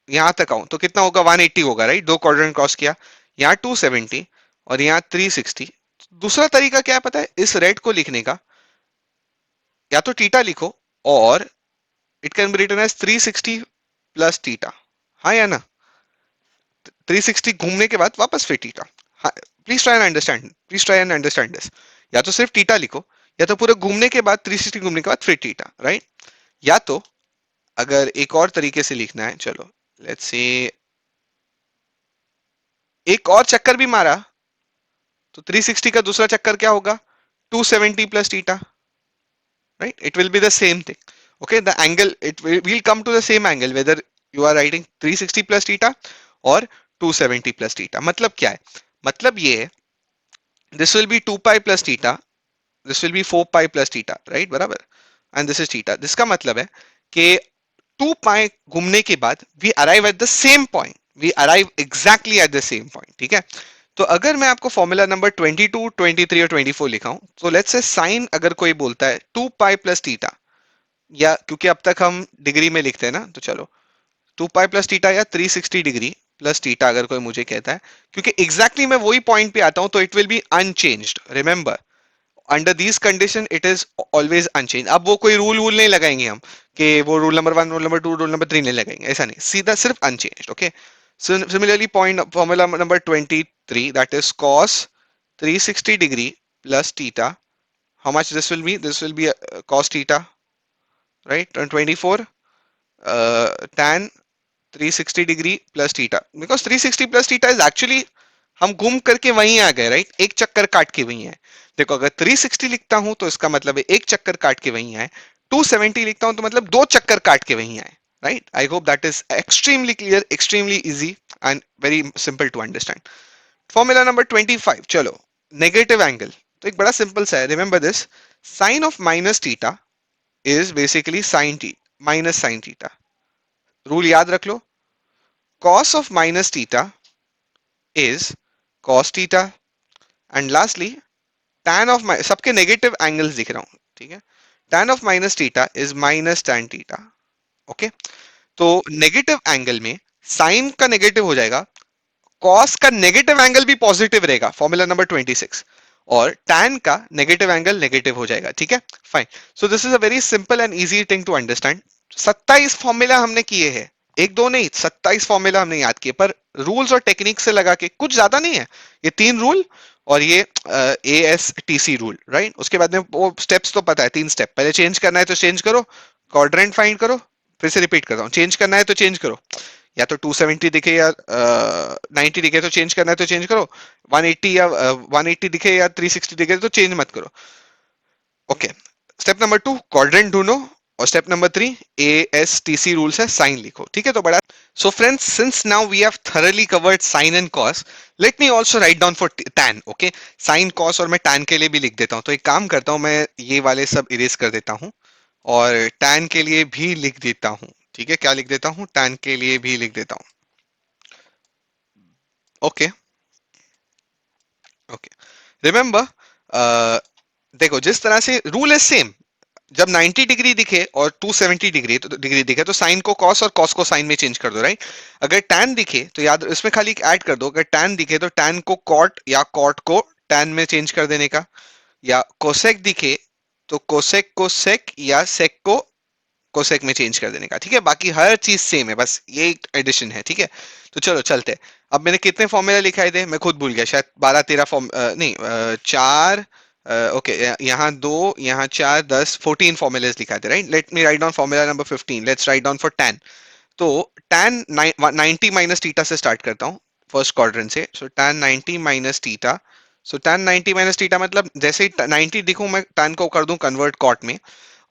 यहां तक आऊं तो कितना होगा, 180 होगा, राइट? दो क्वाड्रेंट क्रॉस किया, यहाँ 270 और यहाँ 360। दूसरा तरीका क्या है पता है इस रेट को लिखने का? या तो थीटा लिखो, और it can be written as 360 plus theta. हाँ या ना? 360 घूमने के बाद वापस फिर थीटा। हाँ, please try and understand, please try and understand this. या तो सिर्फ थीटा लिखो, या तो पूरे घूमने के बाद 360 घूमने के बाद फिर थीटा, राइट? या तो अगर एक और तरीके से लिखना है, चलो लेट्स से एक और चक्कर भी मारा, तो 360 का दूसरा चक्कर क्या होगा, 270 plus theta, right? It will be the same thing. Okay, the angle, we'll come to the same angle whether you are writing 360 plus theta or 270 plus theta. मतलब क्या है? मतलब ये है, this will be 2 pi plus theta, this will be 4 pi plus theta, right? बराबर, and this is theta. जिसका मतलब है कि 2 pi घूमने के बाद we arrive at the same point, we arrive exactly at the same point, ठीक है? तो अगर मैं आपको फॉर्मूला नंबर 22, 23 और 24 लिखाऊं, तो लेट्स से साइन अगर कोई बोलता है 2 पाई प्लस थीटा, या क्योंकि अब तक हम डिग्री में लिखते हैं ना, तो चलो 2 पाई प्लस थीटा या 360 डिग्री प्लस थीटा अगर कोई मुझे कहता है, क्योंकि एग्जैक्टली मैं वही पॉइंट पे आता हूं, तो it will be unchanged. Remember, under these condition it is always unchange. अब वो कोई रूल वूल नहीं लगाएंगे हम, कि वो rule number 1, rule number 2, rule number 3 नहीं लगाएंगे, ऐसा नहीं, सीधा सिर्फ unchanged. Okay, similarly point formula number 23, that is cos 360 degree plus theta. How much this will be? This will be cos theta, right? And 24 tan 360 degree plus theta, because 360 plus theta is actually, हम घूम करके वहीं आ गए, right? एक चक्कर काट के वहीं आए। देखो, अगर 360 लिखता हूं तो इसका मतलब है एक चक्कर काट के वहीं आए, 270 लिखता हूं तो मतलब दो चक्कर काट के वहीं आए, right? I hope that is extremely clear, extremely easy and very simple to understand. Formula number 25, चलो, नेगेटिव एंगल तो एक बड़ा सिंपल सा है, remember this, sine of minus theta is basically sine T minus sine theta. Rule याद रख लो, cos of minus theta is cos theta, and lastly tan of सबके नेगेटिव एंगल्स दिख रहा हूं, ठीक है? tan of minus theta is minus tan theta. Okay, तो नेगेटिव एंगल में साइन का नेगेटिव हो जाएगा, कॉस का नेगेटिव एंगल भी पॉजिटिव रहेगा, फॉर्मूला नंबर 26, और टैन का नेगेटिव एंगल नेगेटिव हो जाएगा, ठीक है? Fine. So this is a very simple and easy thing to understand. 27 formula हमने किए हैं, एक दो नहीं, 27 फॉर्मूला हमने याद किए, पर रूल्स और टेक्निक से लगा के कुछ ज्यादा नहीं है, ये 3 रूल और ये ASTC रूल, राइट? उसके बाद में वो स्टेप्स तो पता है, 3 स्टेप, पहले चेंज करना है तो चेंज करो, क्वाड्रेंट फाइंड करो, फिर से रिपीट करता हूँ, चेंज करना है तो चेंज करो, या तो 270 दिखे या 90 दिखे तो चेंज करना है तो चेंज करो, 180 या 180 दिखे या 360 दिखे तो चेंज मत करो। ओके, स्टेप नंबर 2 क्वाड्रेंट ढूंढो, और स्टेप नंबर 3 ASTC रूल्स है, साइन लिखो, ठीक है? तो बड़ा, so friends, since now we have thoroughly covered sin and cos, let me also write down for tan. Okay, sine cos और मैं tan के लिए भी लिख देता हूं, तो एक काम करता हूं, मैं ये वाले सब इरेज कर देता हूं और tan के लिए भी लिख देता हूं, ठीक है? क्या लिख देता हूं? tan के लिए भी लिख देता हूं। ओके, ओके, रिमेंबर, देखो, जिस तरह से रूल है सेम, जब 90 डिग्री दिखे और 270 डिग्री दिखे तो साइन को कॉस और कॉस को साइन में चेंज कर दो, राइट? अगर टैन दिखे तो याद, इसमें खाली ऐड कर दो, अगर टैन दिखे तो टैन को कॉट या कॉट को टैन में चेंज कर देने का, या कोसेक दिखे तो कोसेक को सेक या सेक को कोसेक में चेंज कर देने का, ठीक है? बाकी हर चीज सेम है, बस ये एक एडिशन है, ठीक है? तो चलो चलते हैं। अब मैंने कितने फॉर्मूला लिखाए थे मैं खुद भूल गया, शायद 12-13 फॉर्म, नहीं, 4, ओके, यहाँ 2, यहाँ 4, 10, 14 फॉर्मूलाज लिखाए थे, right? Late me write down formula number 15, let's write down for tan. तो tan 90 माइनस थीटा से स्टार्ट करता हूँ, फर्स्ट क्वाड्रेंट से, सो tan 90 माइनस थीटा, सो tan 90 माइनस थीटा मतलब जैसे ही 90 दिखूं मैं tan को कर दूं कन्वर्ट कॉट में,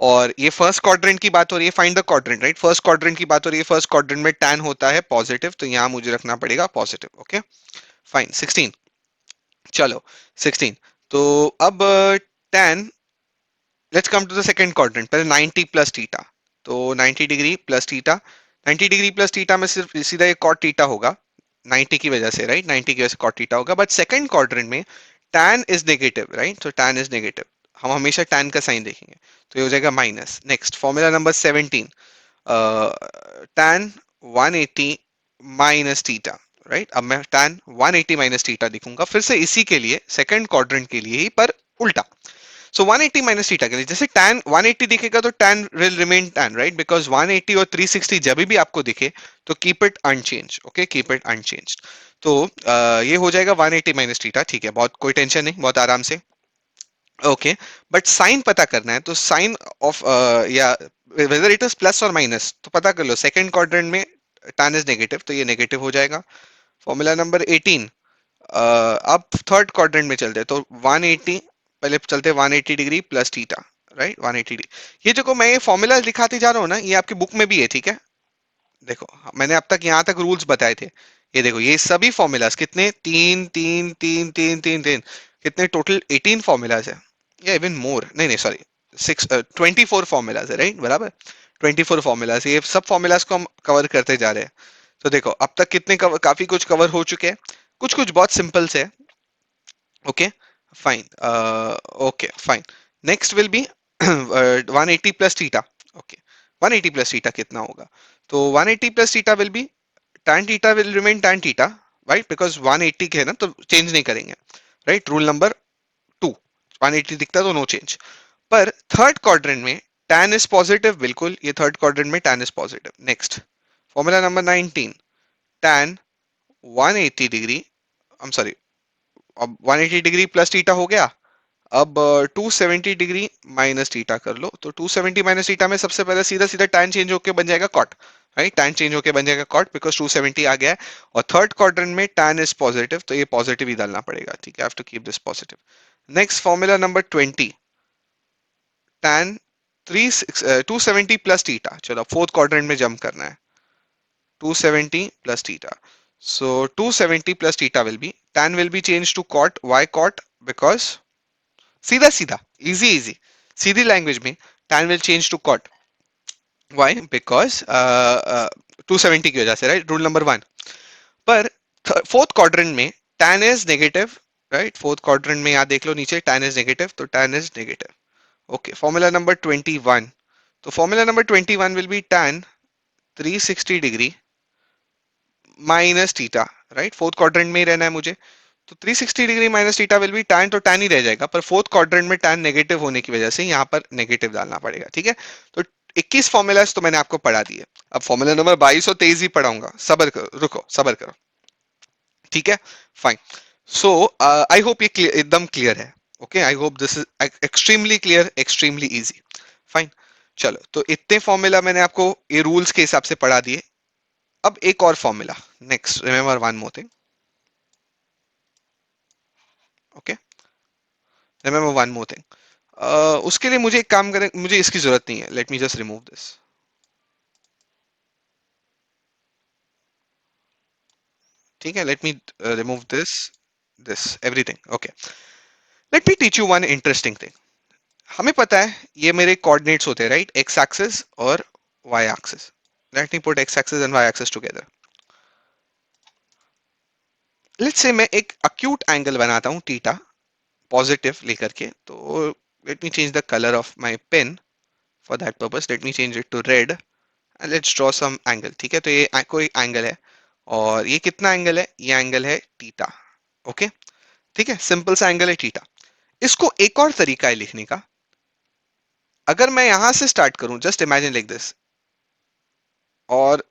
और ये फर्स्ट क्वाड्रेंट की बात हो रही है, find the quadrant, right? First quadrant की बात हो रही है, फर्स्ट क्वाड्रेंट में tan होता है पॉजिटिव, तो यहाँ मुझे रखना पड़ेगा पॉजिटिव। Okay, fine. 16, चलो 16, तो अब tan, let's come to the second quadrant, पहले 90 प्लस थीटा, तो 90 degree plus theta, 90 degree plus theta में सिर्फ सीधा एक कॉट थीटा होगा 90 की वजह से, राइट? 90 की वजह से कॉट थीटा होगा, बट सेकंड क्वाड्रेंट में tan इज नेगेटिव, राइट? तो tan इज नेगेटिव, हम हमेशा tan का साइन देखेंगे, तो ये हो जाएगा minus. Next formula number 17, tan 180 minus theta, right. अब मैं tan 180 माइनस थीटा लिखूंगा फिर से इसी के लिए, सेकंड क्वाड्रेंट के लिए ही, पर उल्टा। सो 180 माइनस थीटा के लिए जैसे tan 180 दिखेगा तो tan will remain tan, right, because 180 और 360 जब भी आपको दिखे तो keep it unchange, okay, keep it unchange. तो ये हो जाएगा 180 माइनस थीटा, ठीक है, बहुत कोई टेंशन नहीं, बहुत आराम से। ओके, बट साइन पता करना है, तो साइन ऑफ या वेदर इट इज प्लस और माइनस तो पता कर लो। सेकंड क्वाड्रेंट में tan इज नेगेटिव, तो ये नेगेटिव हो जाएगा। फॉर्मूला नंबर 18, अब थर्ड क्वाड्रेंट में चलते हैं, तो 180, पहले चलते हैं 180 degree plus theta, right, 180 degree. ये जो मैं ये फॉर्मूला दिखाते जा रहा हूँ ना, ये आपकी बुक में भी है, ठीक है। देखो मैंने अब तक यहाँ तक रूल्स बताए थे, ये देखो ये सभी फॉर्मूलाज कितने, तीन तीन तीन तीन तीन तीन, कितने टोटल 18 फॉर्मूलाज है, या इवन मोर, नहीं नहीं सॉरी, 24 फॉर्मूलाज है, राइट, बराबर। 24 फॉर्मूलाज, ये सब फॉर्मूलाज को हम कवर करते जा रहे हैं। तो देखो अब तक कितने काफी कुछ कवर हो चुके हैं, कुछ कुछ बहुत सिंपल से। Okay fine, okay fine. Next will be 180 plus theta. Okay, 180 plus theta कितना होगा, तो 180 plus theta will B tan theta will remain tan theta, right, because 180 के है ना, तो चेंज नहीं करेंगे, राइट। रूल नंबर 2, 180 दिखता है तो नो चेंज। पर थर्ड क्वाड्रेंट में tan इज पॉजिटिव, बिल्कुल, ये थर्ड क्वाड्रेंट में tan is positive. Next formula number 19, tan 180 degree, I am sorry, अब 180 डिग्री प्लस थीटा हो गया। अब 270 डिग्री माइनस थीटा कर लो, तो 270 माइनस थीटा में सबसे पहले सीधा सीधा tan चेंज होके बन जाएगा cot, राइट, tan चेंज होके बन जाएगा cot बिकॉज 270 आ गया है। और थर्ड क्वाड्रेंट में tan इज पॉजिटिव, तो ये पॉजिटिव ही डालना पड़ेगा, ठीक है, have to keep this positive. Next formula number 20, tan 270 plus theta, चलो फोर्थ क्वाड्रेंट में जंप करना है, 270 plus theta. So 270 plus theta will be, tan will be changed to cot. Why cot? Because सीधा सीधा, इजी इजी, सीधी language में tan will change to cot. Why? Because 270 की वजह से, राइट, रूल नंबर 1। पर फोर्थ क्वाड्रेंट में tan is negative, right, fourth quadrant में यहाँ देख लो नीचे tan is negative, तो tan is negative। Okay, formula number 21, तो formula number 21 will be tan 360 degree minus theta, right, fourth quadrant में ही रहना है मुझे, तो 360 degree minus theta will B tan, तो tan ही रह जाएगा, पर फोर्थ क्वाड्रेंट में tan नेगेटिव होने की वजह से यहाँ पर नेगेटिव डालना पड़ेगा, ठीक है। तो 21 फॉर्मूलाज तो मैंने आपको पढ़ा दिए, अब फॉर्मूला नंबर 22 और 23 ही पढ़ाऊंगा, सबर करो, रुको सबर करो, ठीक है, फाइन। सो आई होप ये एकदम क्लियर है, okay, I hope this is extremely clear, extremely easy, fine. चलो, तो इतने फॉर्मूला मैंने आपको ये रूल्स के हिसाब से पढ़ा दिए। अब एक और formula, next remember one more thing, okay, remember one more thing. उसके लिए मुझे एक काम करें, मुझे इसकी जरूरत नहीं है, let me just remove this, ठीक है, let me remove this, this everything, okay. Let me teach you one interesting thing. हमें पता है ये मेरे कोऑर्डिनेट्स होते हैं, राइट, एक्स एक्सिस और Y axis. Let me put x axis and Y axis together. Let's say मैं एक अक्यूट एंगल बनाता हूँ थीटा, पॉजिटिव लेकर के, तो let me change the colour of my pen, for that purpose let me change it to red, and let's draw some angle, ठीक है। तो ये कोई एंगल है, और ये कितना एंगल है, ये एंगल है थीटा, ओके, ठीक है, सिंपल सा एंगल है थीटा। इसको एक और तरीका है लिखने का, अगर मैं यहां से स्टार्ट करूं, जस्ट इमेजिन लाइक दिस, और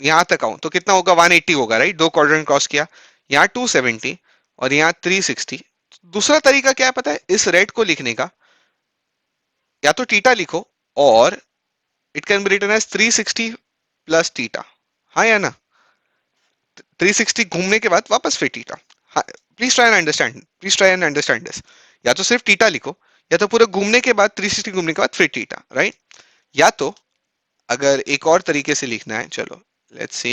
यहां तक आऊं, तो कितना होगा, 180 होगा, राइट, दो क्वाड्रेंट क्रॉस किया, यहाँ 270 और यहाँ 360। दूसरा तरीका क्या है पता है, इस रेड को लिखने का, या तो थीटा लिखो, और it can be written as 360 plus theta, हाँ या ना, 360 घूमने के बाद वापस फिर थीटा। हाँ, please try and understand, please try and understand this, या तो सिर्फ थीटा लिखो, या तो पूरे घूमने के बाद 360 घूमने के बाद फिर थीटा, राइट। या तो अगर एक और तरीके से लिखना है, चलो लेट्स से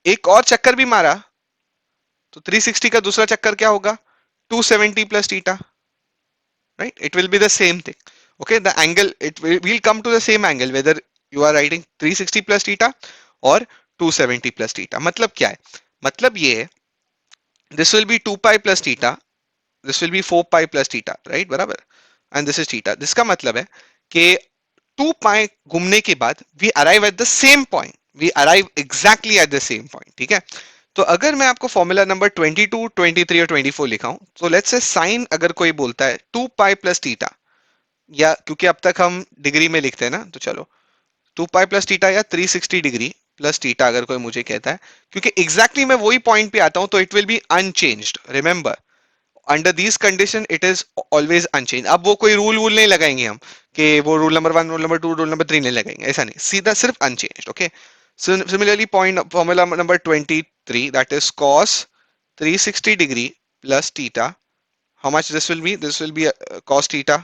एक और चक्कर भी मारा, तो 360 का दूसरा चक्कर क्या होगा, 270 plus theta, right, it will be the same thing, okay, the angle, it will come to the same angle whether you are writing 360 plus theta or 270 plus theta। मतलब क्या है, मतलब ये है, this will be 2 pi plus theta this will be 4 pi plus theta, right, बराबर, and this is theta. जिसका मतलब है कि 2 पाई घूमने के बाद we arrive at the same point, we arrive exactly at the same point, ठीक है। तो अगर मैं आपको फॉर्मूला नंबर 22, 23 और 24 लिखाऊं, तो लेट्स से साइन अगर कोई बोलता है 2 पाई प्लस थीटा, या क्योंकि अब तक हम डिग्री में लिखते हैं ना, तो चलो 2 पाई प्लस थीटा या 360 डिग्री प्लस थीटा अगर कोई मुझे कहता है, क्योंकि एग्जैक्टली मैं वही पॉइंट पे आता हूं, तो it will be unchanged, remember, under these condition it is always unchange. अब वो कोई रूल वूल नहीं लगाएंगे हम कि वो rule number 1, rule number 2, rule number 3 नहीं लगाएंगे, ऐसा नहीं, सीधा सिर्फ unchange, okay. Similarly point formula number 23, that is cos 360 degree plus theta, how much this will be? This will be cos theta,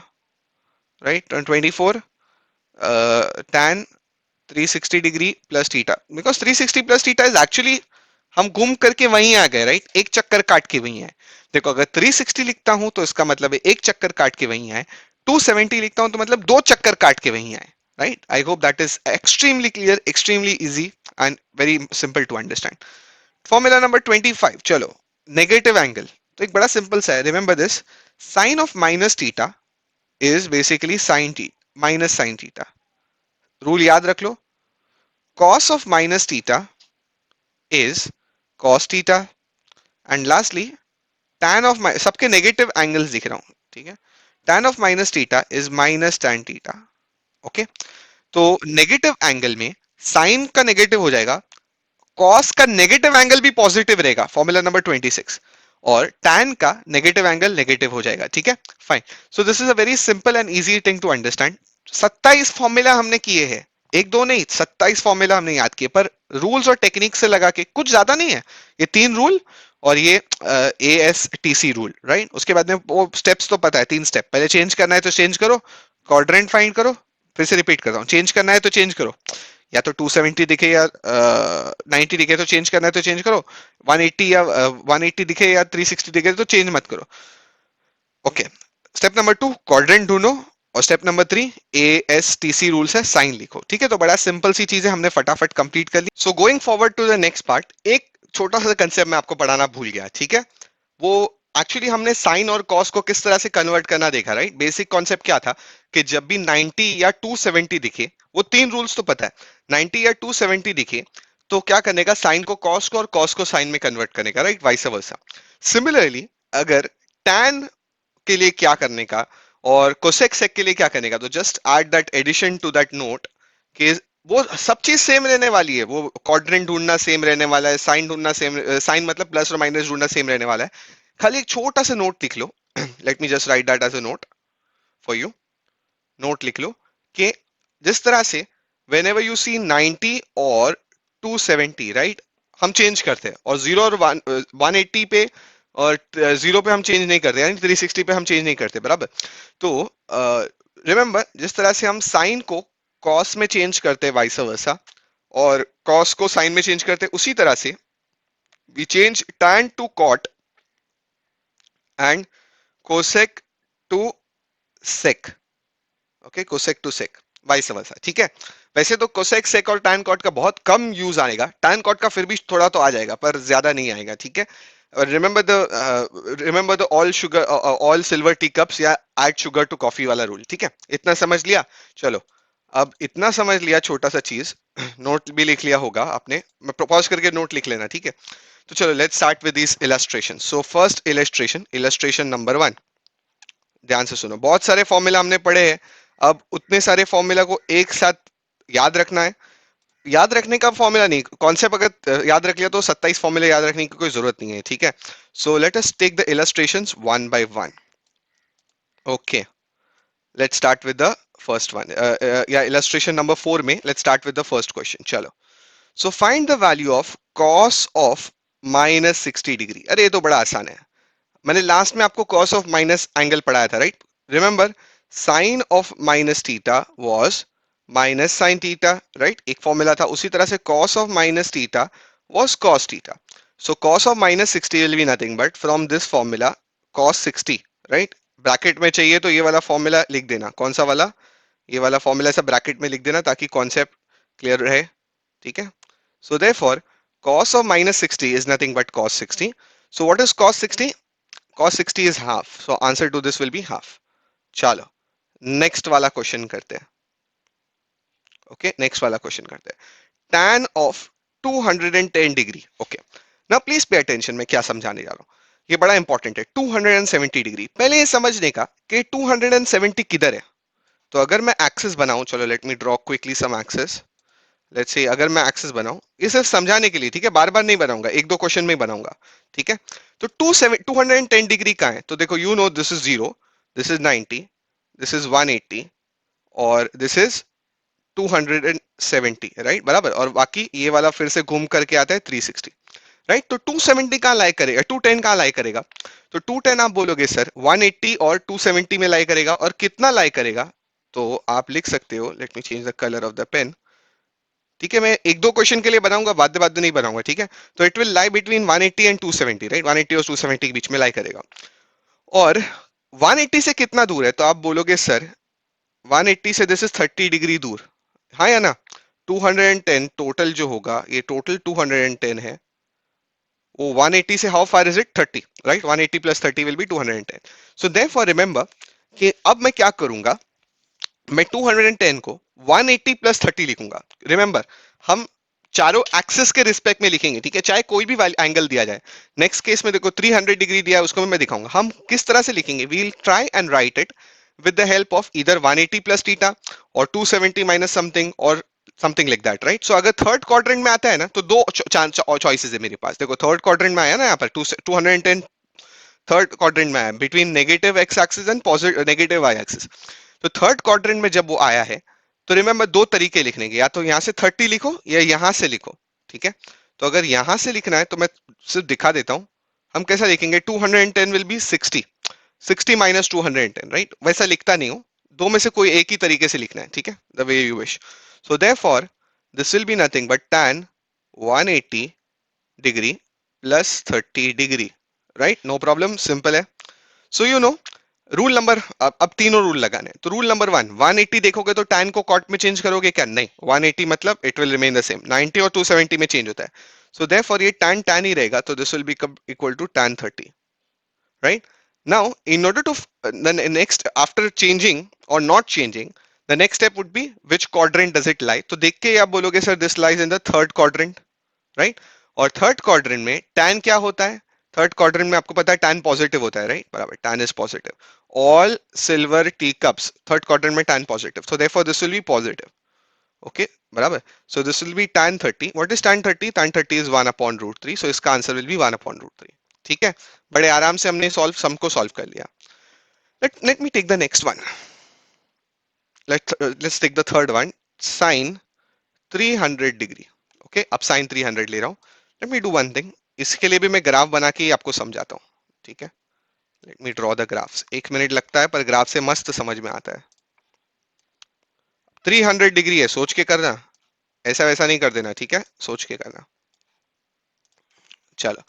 right? And 24 tan 360 degree plus theta, because 360 plus theta is actually, हम घूम करके वहीं आ गए, right, एक चक्कर काट के वहीं आए। देखो अगर 360 लिखता हूं तो इसका मतलब है एक चक्कर काट के वहीं आए, 270 लिखता हूं तो मतलब दो चक्कर काट के वहीं आए, right. I hope that is extremely clear, extremely easy and very simple to understand. Formula number 25, चलो, नेगेटिव एंगल, तो एक बड़ा सिंपल सा है, remember this, sine of minus theta is basically sine T minus sine theta, rule याद रख लो, cos of minus theta is cos theta, and lastly tan of सबके नेगेटिव एंगल्स दिख रहा हूं, ठीक है, tan of minus theta is minus tan theta, okay. तो नेगेटिव एंगल में साइन का नेगेटिव हो जाएगा, कॉस का नेगेटिव एंगल भी पॉजिटिव रहेगा, फॉर्मूला नंबर 26, और टैन का नेगेटिव एंगल नेगेटिव हो जाएगा, ठीक है, fine. So this is a very simple and easy thing to understand. 27 formula हमने किए हैं, एक दो नहीं, 27 फॉर्मूला हमने याद किए, पर रूल्स और टेक्निक से लगा के कुछ ज्यादा नहीं है, ये 3 रूल और ये ASTC रूल, राइट। उसके बाद में वो स्टेप्स तो पता है, 3 स्टेप, पहले चेंज करना है तो चेंज करो, क्वाड्रेंट फाइंड करो, फिर से रिपीट करता हूँ, चेंज करना है तो चेंज करो, या तो 270 दिखे या 90 दिखे तो चेंज करना है तो चेंज करो, 180 या 180 दिखे या 360 दिखे तो चेंज मत करो, ओके। स्टेप नंबर 2, क्वाड्रेंट ढूंढो, और स्टेप नंबर 3 ASTC रूल्स है, साइन लिखो, ठीक है। तो बड़ा सिंपल सी चीजें हमने फटाफट कंप्लीट कर ली। So going forward to the next part, एक छोटा सा कंसेप्ट मैं आपको पढ़ाना भूल गया, ठीक है। वो एक्चुअली हमने साइन और कॉस को किस तरह से कन्वर्ट करना देखा, राइट। बेसिक कॉन्सेप्ट क्या था कि जब भी 90 या 270 दिखे, वो 3 रूल्स तो पता है, 90 या 270 दिखे तो क्या करने का, साइन को कॉस को और कॉस को साइन में कन्वर्ट करने का, राइट, वाइस वर्सा। सिमिलरली अगर tan के लिए क्या करने का और कोसेक सेक के लिए क्या करने का, तो just add that addition to that note कि वो सब चीज सेम रहने वाली है, वो क्वाड्रेंट ढूंढना सेम रहने वाला है, साइन ढूंढना सेम, साइन मतलब प्लस और माइनस ढूंढना सेम रहने वाला है। खाली एक छोटा सा नोट लिख लो, let me just write that as a note for you, note लिख लो कि जिस तरह से वेन एवर यू सी 90 और 270, राइट, हम चेंज करते हैं, और 0 और 180 पे और 0 पे हम चेंज नहीं करते, यानी 360 पे हम चेंज नहीं करते, बराबर। तो रिमेंबर, जिस तरह से हम साइन को कॉस में चेंज करते हैं वाइस वर्सा, और कॉस को साइन में चेंज करते हैं, उसी तरह से we change tan to cot and cosec to sec, okay, cosec to sec, vice versa, ठीक है। वैसे तो कोसेक सेक और टैन कॉट का बहुत कम यूज आएगा, टैन कॉट का फिर भी थोड़ा तो आ जाएगा पर ज्यादा नहीं आएगा, ठीक है। और remember the all silver tea cups या ऐड शुगर टू कॉफी वाला रूल, ठीक है, इतना समझ लिया। चलो, अब इतना समझ लिया, छोटा सा चीज, नोट भी लिख लिया होगा आपने, मैं पॉज करके नोट लिख लेना, ठीक है। तो चलो, let's start with this illustration. So first illustration, illustration number 1, ध्यान से सुनो, बहुत सारे फॉर्मूला हमने पढ़े हैं, अब उतने सारे फॉर्मूला को एक साथ याद रखना है। याद रखने का फॉर्मूला नहीं, कॉन्सेप्ट अगर याद रख लिया तो 27 फॉर्मूला याद रखने की कोई जरूरत नहीं है, ठीक है। So let us take the illustrations one by one, okay. Let's start with the first one, या इलस्ट्रेशन नंबर 4 में let's start with the first question, चलो। So find the value of cos of minus 60 degree, अरे ये तो बड़ा आसान है, मैंने लास्ट में आपको cos ऑफ माइनस एंगल पढ़ाया था, right. Remember, sine of minus theta was minus sine theta, right, एक फॉर्मूला था, उसी तरह से cos of minus theta was cos theta. So cos of minus 60 will be nothing but from this formula cos 60, right. Bracket में चाहिए तो ये वाला फॉर्मूला लिख देना, कौन सा वाला, ये वाला फॉर्मूला ऐसा ब्रैकेट में लिख देना ताकि कॉन्सेप्ट क्लियर रहे, ठीक है। So therefore cos of minus 60 is nothing but cos 60. So what is cos 60? cos 60 is half, so answer to this will be half. चलो नेक्स्ट वाला क्वेश्चन करते हैं. ओके, नेक्स्ट वाला क्वेश्चन करते हैं. tan of 210 degree. Okay, now please pay attention, मैं क्या समझाने जा रहा हूं, ये बड़ा इंपॉर्टेंट है. 270 डिग्री, पहले ये समझने का कि 270 किधर है. तो अगर मैं एक्सेस बनाऊं, चलो let me draw quickly some axes. Let's say अगर मैं एक्सेस बनाऊं, ये सिर्फ समझाने के लिए, ठीक है, बार बार नहीं बनाऊंगा, एक दो क्वेश्चन में ही बनाऊंगा, ठीक है. तो 210 डिग्री का है, तो देखो you know this is 0, this is 90, this is 180 और दिस इज 270, राइट, बराबर. और बाकी ये वाला फिर से घूम करके आता है 360, राइट. तो 270 कहाँ लाई करेगा, 210 कहाँ लाई करेगा. तो 210 आप बोलोगे सर 180 और 270 में लाई करेगा, और कितना लाई करेगा. तो आप लिख सकते हो, let me change the colour of the pen, ठीक है. मैं एक दो क्वेश्चन के लिए बनाऊंगा, बाद बाद नहीं बनाऊंगा, ठीक है. तो it will lie between 180 and 270, right. 180 और 270 के बीच में लाई करेगा. और 180 से कितना दूर है, तो आप बोलोगे सर 180 से दिस इज 30 डिग्री दूर, हाँ या ना. 210 टोटल जो होगा, ये टोटल 210 है, वो 180 से how far is it, 30, right. 180 plus 30 will B 210. So therefore remember कि अब मैं क्या करूंगा, मैं 210 को 180 प्लस 30 लिखूंगा. रिमेंबर, हम चारों एक्सिस के रिस्पेक्ट में लिखेंगे, ठीक है, चाहे कोई भी एंगल दिया जाए. नेक्स्ट केस में देखो 300 डिग्री दिया है, उसको मैं दिखाऊंगा हम किस तरह से लिखेंगे. We will try and write it with the help of either 180 plus theta or 270 minus something or something like that, right. So अगर थर्ड क्वाड्रेंट में आता है ना, तो दो चॉइसेस है मेरे पास. देखो थर्ड क्वाड्रेंट में आया ना, यहाँ पर 210 थर्ड क्वाड्रेंट में आया between negative x axis and positive negative Y axis. तो थर्ड क्वाड्रेंट में जब वो आया है, तो रिमेंबर दो तरीके लिखने के, या तो यहाँ से 30 लिखो या यहाँ से लिखो, ठीक है. तो अगर यहाँ से लिखना है तो मैं सिर्फ दिखा देता हूँ हम कैसा लिखेंगे. 210 विल बी 60 माइनस 210, राइट. वैसा लिखता नहीं हूं, दो में से कोई एक ही तरीके से लिखना है, ठीक है, the way you wish. So therefore this will be nothing but tan 180 degree plus 30 degree, right. No problem, simple है. So you know rule number, अब तीनों रूल लगाने हैं. तो रूल नंबर 1, 180 देखोगे तो tan को cot में चेंज करोगे क्या, नहीं. 180 मतलब it will remain the same. 90 और 270 में चेंज होता है. सो देयरफॉर ये tan ही रहेगा, तो this will be equal to tan 30, right. Now in order to the next, after changing or not changing, the next step would be which quadrant does it lie. तो देख के आप बोलोगे sir this lies in the third quadrant, right. और third quadrant में tan क्या होता है, थर्ड क्वाड्रेंट में आपको पता है tan पॉजिटिव होता है, राइट, बराबर. tan is positive, all silver tea cups third quadrant में tan positive, so therefore this will be positive, okay, बराबर. So this will be tan 30. What is tan 30? Tan 30 is 1 upon root 3, so इसका answer will be 1 upon root 3, ठीक है. बड़े आराम से हमने सम को सॉल्व कर लिया. let me take the next one. Let's take the third one. Sin 300 degree. Okay, अब sin 300 ले रहा हूं. let me do one thing. इसके लिए भी मैं ग्राफ बना के आपको समझाता हूं, ठीक है. let me draw the graphs. 1 minute लगता है पर ग्राफ से मस्त समझ में आता है. 300 डिग्री है, सोच के करना, ऐसा वैसा नहीं कर देना, ठीक है, सोच के करना. चलो,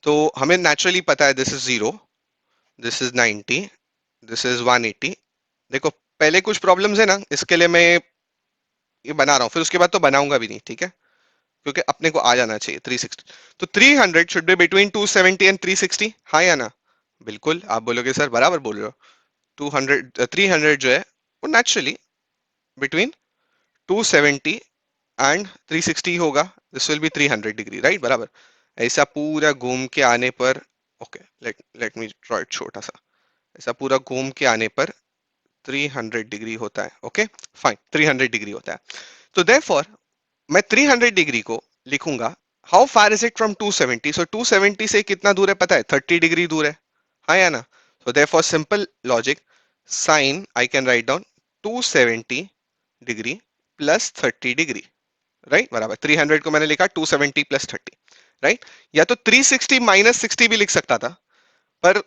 तो हमें नेचुरली पता है this is 0, this is 90, this is 180. देखो पहले कुछ प्रॉब्लम्स है ना, इसके लिए मैं ये बना रहा हूँ, फिर उसके बाद तो बनाऊंगा भी नहीं, ठीक है, क्योंकि अपने को आ जाना चाहिए 360. तो 300 शुड बी बिटवीन 270 एंड 360, हाँ या ना. बिल्कुल, आप बोलोगे सर बराबर बोल रहे हो. 300 जो है वो नेचुरली बिटवीन 270 एंड 360 होगा. This will B 300 degree, right, बराबर. ऐसा पूरा घूम के आने पर, okay, let me draw it छोटा सा. ऐसा पूरा घूम के आने पर 300 डिग्री होता है, ओके, फाइन, 300 डिग्री होता है. तो देयरफॉर मैं 300 डिग्री को लिखूंगा, how far is it from 270. सो 270 से कितना दूर है पता है, 30 डिग्री दूर है, हाँ या ना. So therefore simple logic, sine I can write down 270 degree plus 30 degree, right, बराबर. 300 को मैंने लिखा 270 प्लस 30, राइट. या तो 360 माइनस 60 भी लिख सकता था, पर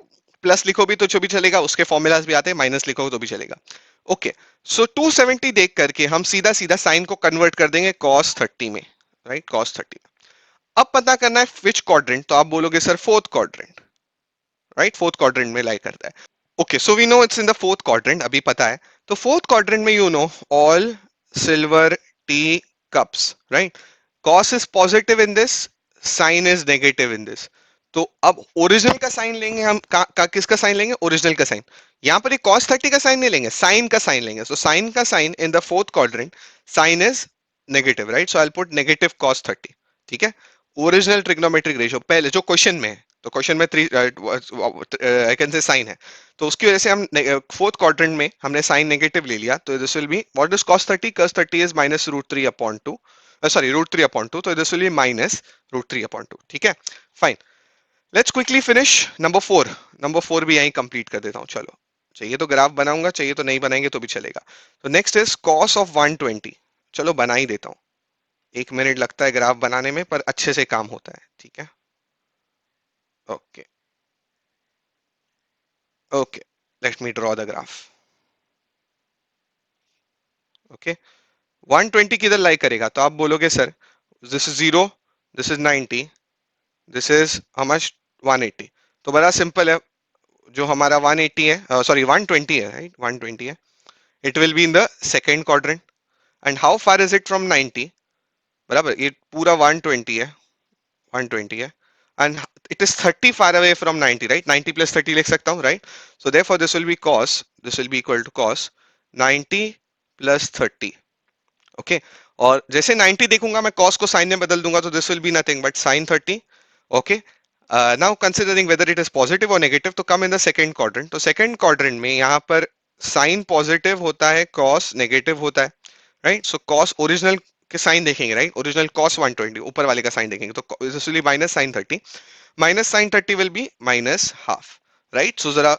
प्लस लिखो भी तो जो भी चलेगा, उसके फॉर्मूलाज भी आते हैं, माइनस लिखो तो भी चलेगा. ओके, सो 270 देख करके हम सीधा सीधा साइन को कन्वर्ट कर देंगे cos 30 में, राइट, cos 30. अब पता करना है विच क्वाड्रेंट, तो आप बोलोगे sir fourth quadrant, right, fourth quadrant में लाई करता है. Okay, so we know it's in the fourth quadrant, अभी पता है. तो फोर्थ क्वाड्रेंट में you know all silver tea cups, right. cos is positive in this, sin is negative in this. तो अब ओरिजिनल का साइन लेंगे हम किसका साइन लेंगे, ओरिजिनल का साइन। यहां पर cos 30 का साइन नहीं लेंगे, साइन का साइन लेंगे। सो साइन का sine in the fourth quadrant, sine is negative, right? So I put negative cos 30, ठीक है। ओरिजिनल ट्रिग्नोमेट्रिक रेशियो पहले जो क्वेश्चन में है, तो क्वेश्चन में three I can say sine है, तो उसकी वजह से हम फोर्थ क्वाड्रेंट में हमने साइन नेगेटिव ले लिया। तो this will be what is cos 30, cos 30 is minus √3/2, sorry √3/2, तो दिस विल बी माइनस √3/2, ठीक है, fine. Let's quickly finish number 4। Number 4 भी यहीं कंप्लीट कर देता हूं, चलो। चाहिए तो ग्राफ बनाऊंगा, चाहिए तो नहीं बनाएंगे तो भी चलेगा। तो नेक्स्ट इज cos ऑफ 120। चलो बना ही देता हूं, 1 मिनट लगता है ग्राफ बनाने में, पर अच्छे से काम होता है, ठीक है। Okay okay, let me draw the graph. Okay, 120 किधर लाई करेगा, तो आप बोलोगे sir this is 0, this is 90, this is how much, 180। तो बड़ा सिंपल है, जो हमारा 180 है, सॉरी 120 है, राइट, 120 है, it will be in the second quadrant. And how far is it from 90, बराबर, ये पूरा 120 है, 120 है, and it is 30 far away from 90, right? 90 plus 30 लिख सकता हूँ, right? So therefore this will be cos, this will be equal to cos 90 plus 30, okay. और जैसे 90 देखूंगा मैं cos को साइन में बदल दूंगा, तो this will be nothing but sin 30, okay. Now considering whether it is positive और नेगेटिव, तो कम इन द सेकंड क्वाड्रेंट। तो सेकंड क्वाड्रेंट में यहाँ पर साइन पॉजिटिव होता है, cos नेगेटिव होता है, राइट? सो cos ओरिजिनल के साइन देखेंगे, राइट? ओरिजिनल cos 120 ऊपर वाले का साइन देखेंगे, तो this will be minus sin 30, minus sin 30 will be minus half, right? So जरा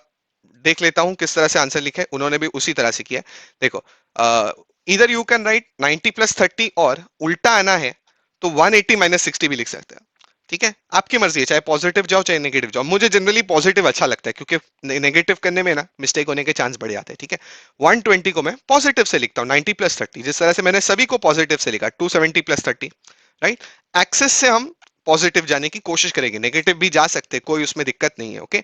देख लेता हूं किस तरह से आंसर लिखा है, उन्होंने भी उसी तरह से किया है। देखो, इधर यू कैन राइट 90 प्लस 30, और उल्टा आना है तो 180 माइनस 60 भी लिख सकते हैं, ठीक है। आपकी मर्जी है, चाहे पॉजिटिव जाओ चाहे नेगेटिव जाओ। मुझे जनरली पॉजिटिव अच्छा लगता है, क्योंकि नेगेटिव करने में ना मिस्टेक होने के चांस बढ़ जाते हैं, ठीक है। 120 को मैं पॉजिटिव से लिखता हूँ, 90 प्लस 30, जिस तरह से मैंने सभी को पॉजिटिव से लिखा, 270 प्लस 30, राइट? एक्सेस से हम पॉजिटिव जाने की कोशिश करेंगे, नेगेटिव भी जा सकते हैं, कोई उसमें दिक्कत नहीं है, ओके।